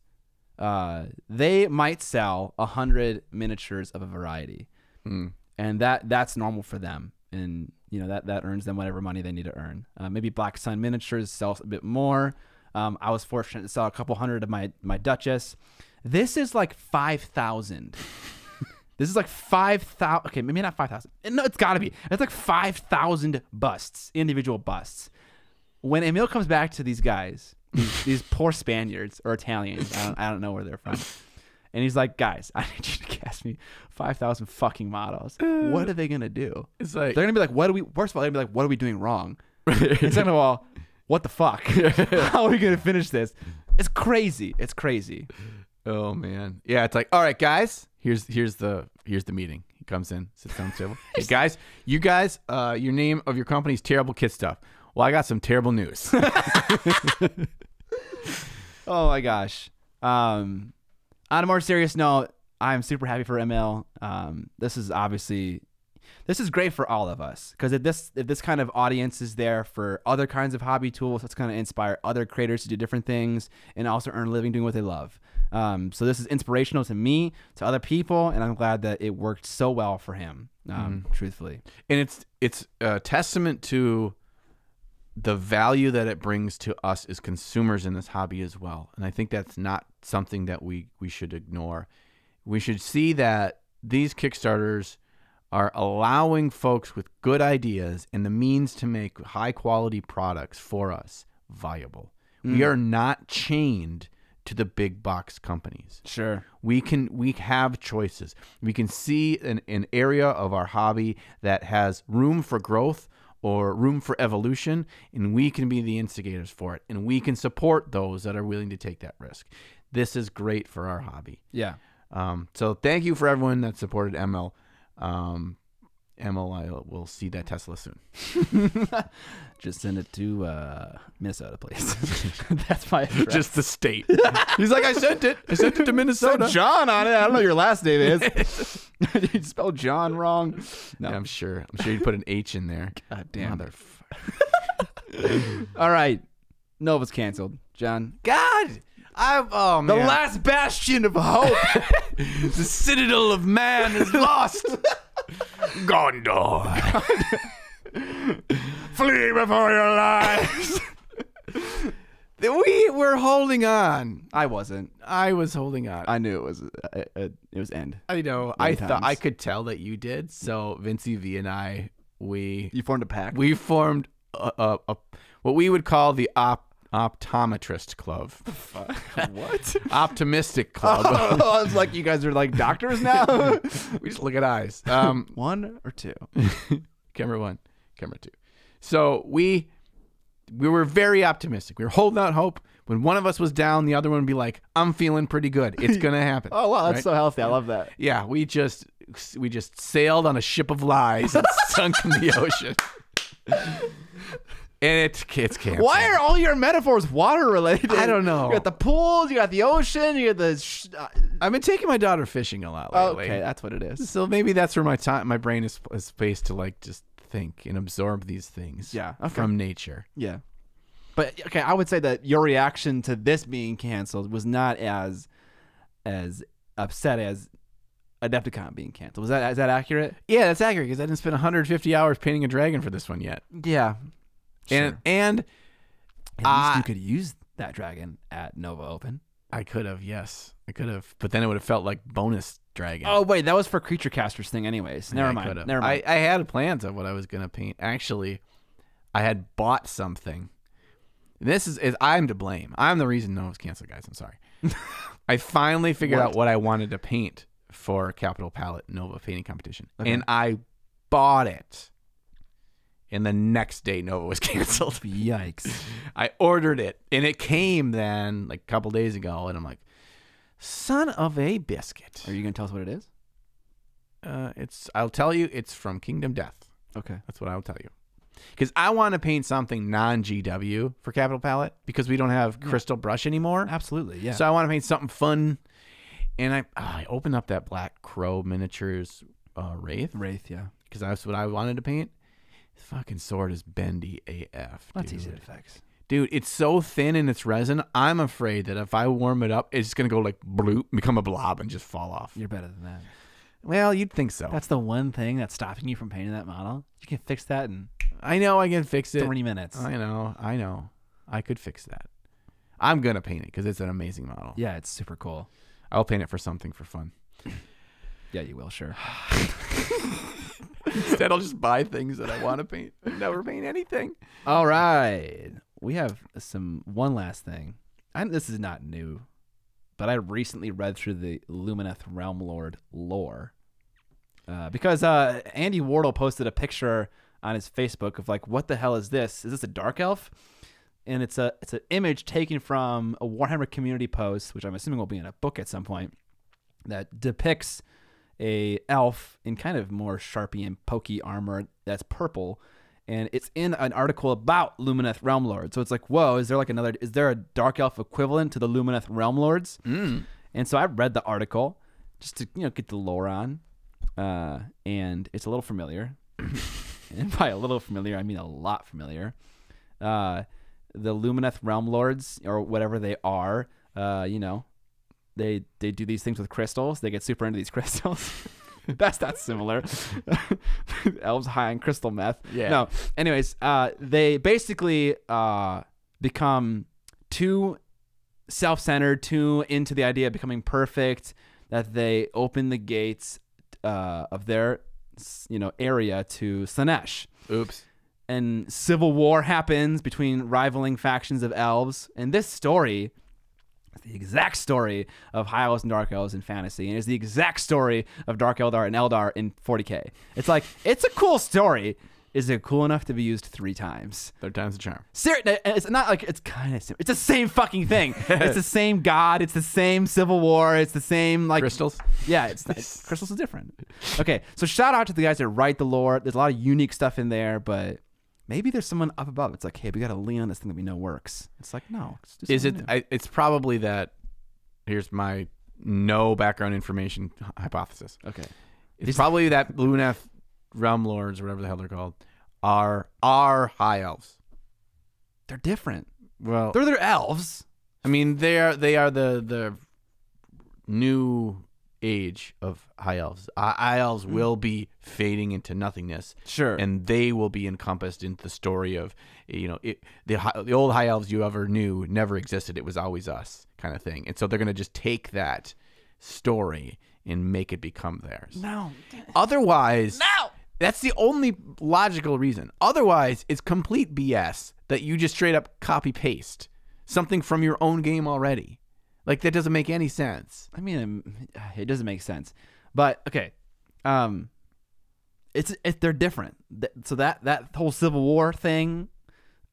they might sell 100 miniatures of a variety. And that's normal for them. And, you know, that earns them whatever money they need to earn. Maybe Black Sun Miniatures sells a bit more. I was fortunate to sell a couple hundred of my Duchess. This is like 5,000. This is like 5,000. Okay, maybe not 5,000. No, it's got to be. It's like 5,000 busts, individual busts. When Emil comes back to these guys, these poor Spaniards or Italians, I don't know where they're from, and he's like, guys, I need you to cast me 5,000 fucking models. What are they going to do? It's like, they're going to be like, first of all, they're going to be like, what are we doing wrong? And second of all, what the fuck? How are we going to finish this? It's crazy. It's crazy. Oh man, yeah. It's like, all right, guys. Here's the meeting. He comes in, sits down at the table. Hey guys, your name of your company is Terrible Kid Stuff. Well, I got some terrible news. Oh my gosh. On a more serious note, I'm super happy for ML. This is great for all of us because if this kind of audience is there for other kinds of hobby tools, it's going to inspire other creators to do different things and also earn a living doing what they love. So this is inspirational to me, to other people, and I'm glad that it worked so well for him, truthfully. And it's a testament to the value that it brings to us as consumers in this hobby as well. And I think that's not something that we should ignore. We should see that these Kickstarters are allowing folks with good ideas and the means to make high quality products for us viable. We are not chained to the big box companies. Sure. We have choices. We can see an area of our hobby that has room for growth or room for evolution, and we can be the instigators for it, and we can support those that are willing to take that risk. This is great for our hobby. Yeah. So thank you for everyone that supported ML. ML, I will see that Tesla soon. Just send it to Minnesota, please. That's my address. Just the state. He's like, I sent it to Minnesota. Said John on it. I don't know what your last name is. You spelled John wrong. No, yeah, I'm sure you put an H in there. God damn. Motherfucker. All right. Nova's canceled. John. God. Oh man. The last bastion of hope. The citadel of man is lost. Gondor. Flee before your lives. We were holding on. I wasn't. I was holding on. I knew it was end. I know. I thought I could tell that you did. So Vincey V and I, you formed a pact. We formed a what we would call the optometrist club. What? Optimistic club. Oh, it's like you guys are like doctors now. We just look at eyes. One or two. Camera one, camera two. So we were very optimistic. We were holding out hope. When one of us was down, the other one would be like, "I'm feeling pretty good. It's gonna happen." Oh wow, that's so healthy. I love that. Yeah, we just sailed on a ship of lies and sunk in the ocean. And it's canceled. Why are all your metaphors water related? I don't know. You got the pools, you got the ocean, you got the. I've been taking my daughter fishing a lot lately. Okay, that's what it is. So maybe that's where my brain is spaced to like just think and absorb these things. Yeah, okay. From nature. Yeah, but okay, I would say that your reaction to this being canceled was not as upset as Adepticon being canceled. Is that accurate? Yeah, that's accurate because I didn't spend 150 hours painting a dragon for this one yet. Yeah. Sure. And at least you could use that dragon at Nova Open. I could have, yes. I could have. But then it would have felt like bonus dragon. Oh, wait. That was for Creature Casters thing anyways. Never mind. I had plans of what I was going to paint. Actually, I had bought something. This is I'm to blame. I'm the reason Nova's canceled, guys. I'm sorry. I finally figured out what I wanted to paint for Capital Palette Nova painting competition. Okay. And I bought it. And the next day, Nova was canceled. Yikes. I ordered it, and it came then like a couple days ago, and I'm like, son of a biscuit. Are you going to tell us what it is? I'll tell you, it's from Kingdom Death. Okay. That's what I will tell you. Because I want to paint something non-GW for Capital Palette because we don't have crystal brush anymore. Absolutely, yeah. So I want to paint something fun. And I opened up that Black Crow Miniatures Wraith. Yeah. Because that's what I wanted to paint. His fucking sword is bendy AF. That's easy to fix. Dude, it's so thin in its resin. I'm afraid that if I warm it up, it's going to go like bloop, become a blob, and just fall off. You're better than that. Well, you'd think so. That's the one thing that's stopping you from painting that model. You can fix that in I know I can fix it. 3 minutes. I know. I could fix that. I'm going to paint it because it's an amazing model. Yeah, it's super cool. I'll paint it for something for fun. Yeah, you will, sure. Instead, I'll just buy things that I want to paint and never paint anything. All right. We have one last thing. This is not new, but I recently read through the Lumineth Realm Lord lore. Because Andy Wardle posted a picture on his Facebook of like, what the hell is this? Is this a dark elf? And it's an image taken from a Warhammer community post, which I'm assuming will be in a book at some point, that depicts a elf in kind of more Sharpie and pokey armor that's purple. And it's in an article about Lumineth Realm Lords. So it's like, whoa, is there a dark elf equivalent to the Lumineth Realm Lords? Mm. And so I read the article just to get the lore on. And it's a little familiar. And by a little familiar, I mean a lot familiar. The Lumineth Realm Lords, or whatever they are, they do these things with crystals. They get super into these crystals. That's not similar. Elves high on crystal meth. Yeah. No. Anyways, they basically become too self-centered, too into the idea of becoming perfect, that they open the gates of their area to Slaanesh. Oops. And civil war happens between rivaling factions of elves. And this story is the exact story of High Elves and Dark Elves in fantasy. And it's the exact story of Dark Eldar and Eldar in 40K. It's like, it's a cool story. Is it cool enough to be used 3 times? 3 times the charm. It's not like it's kind of it's the same fucking thing. It's the same god. It's the same civil war. It's the same like crystals. Yeah, crystals is different. Okay, so shout out to the guys that write the lore. There's a lot of unique stuff in there, but maybe there's someone up above. It's like, hey, we got to lean on this thing that we know works. It's like, no. It's probably that. Here's my no background information hypothesis. Okay, it's probably that Lumineth Realm Lords, or whatever the hell they're called, are high elves. They're different. Well, they're elves. I mean, they are the new age of high elves. High elves will be fading into nothingness. Sure. And they will be encompassed into the story of, the old high elves you ever knew never existed. It was always us kind of thing. And so they're going to just take that story and make it become theirs. No. Otherwise, no. That's the only logical reason. Otherwise, it's complete BS that you just straight up copy paste something from your own game already. Like, that doesn't make any sense. I mean, it doesn't make sense. But okay, they're different. So that whole Civil War thing,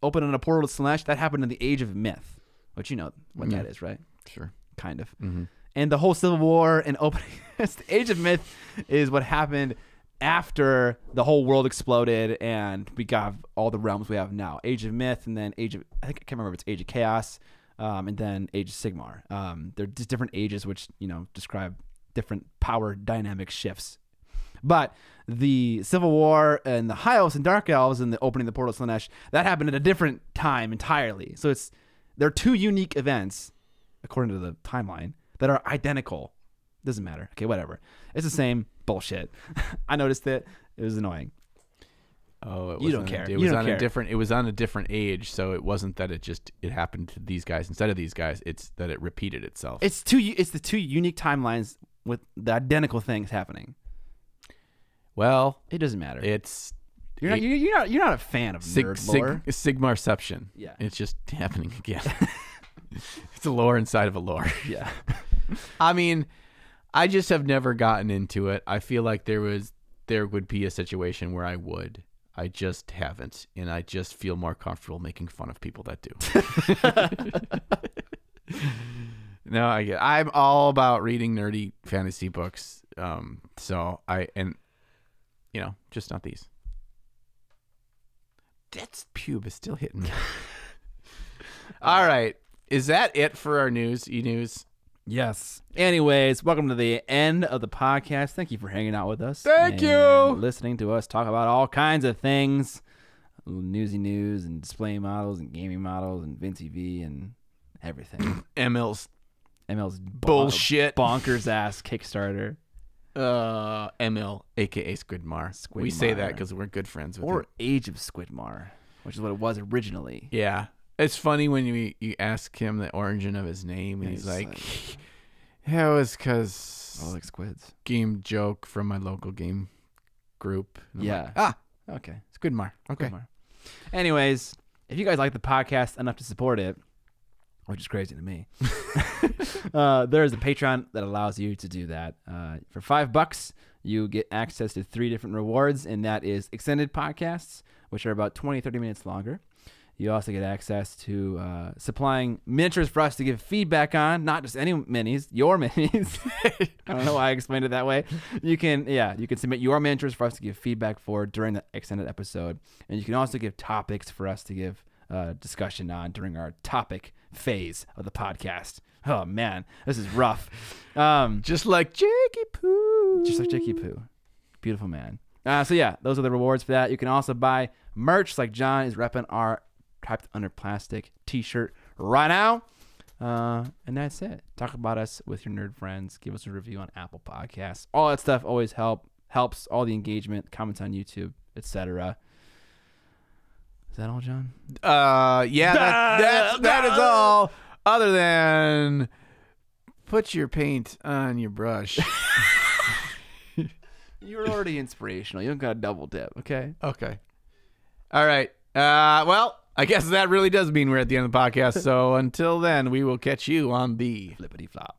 opening a portal to Slaanesh, that happened in the Age of Myth, which you know what that is, right? Sure, kind of. Mm-hmm. And the whole Civil War and opening the Age of Myth is what happened after the whole world exploded and we got all the realms we have now. Age of Myth, and then I can't remember if it's Age of Chaos, and then Age of Sigmar. They're just different ages which, describe different power dynamic shifts. But the Civil War and the High Elves and Dark Elves and the opening of the portal to Slaanesh, that happened at a different time entirely. So they're 2 unique events, according to the timeline, that are identical. Doesn't matter. Okay, whatever. It's the same bullshit. I noticed it. It was annoying. Oh, you don't care. It was on a different age, so it wasn't that it happened to these guys instead of these guys. It's that it repeated itself. It's the 2 unique timelines with the identical things happening. Well, it doesn't matter. You're not a fan of nerd lore. Sigmarception. Yeah, it's just happening again. It's a lore inside of a lore. Yeah. I mean, I just have never gotten into it. I feel like there would be a situation where I would. I just haven't, and I just feel more comfortable making fun of people that do. No, I'm all about reading nerdy fantasy books. Just not these. That's pube is still hitting me. All right. Is that it for our news? E-news? Yes. Anyways, welcome to the end of the podcast. Thank you for hanging out with us. Thank you. Listening to us talk about all kinds of things. Newsy news and display models and gaming models and Vinci V and everything. ML's bullshit. Bonkers ass Kickstarter. ML, a.k.a. Squidmar. We say that because we're good friends with him. Or Age of Squidmar, which is what it was originally. Yeah. It's funny when you ask him the origin of his name, and he's like, yeah, it was because I like squids. Game joke from my local game group. Yeah. Like, okay. Squidmar. Okay. Squidmar. Anyways, if you guys like the podcast enough to support it, which is crazy to me, there is a Patreon that allows you to do that. For $5, you get access to 3 different rewards, and that is extended podcasts, which are about 20, 30 minutes longer. You also get access to supplying miniatures for us to give feedback on, not just any minis, your minis. I don't know why I explained it that way. You can submit your miniatures for us to give feedback for during the extended episode. And you can also give topics for us to give discussion on during our topic phase of the podcast. Oh, man, this is rough. Just like Jakey Poo. Just like Jakey Poo. Beautiful man. So, yeah, those are the rewards for that. You can also buy merch like John is repping our Typed Under Plastic t-shirt right now. And that's it. Talk about us with your nerd friends. Give us a review on Apple Podcasts. All that stuff always helps. All the engagement, comments on YouTube, etc. Is that all, John? Yeah, that is all. Other than put your paint on your brush. You're already inspirational. You don't got to double dip, okay? Okay. All right. Well, I guess that really does mean we're at the end of the podcast. So until then, we will catch you on the Flippity flop.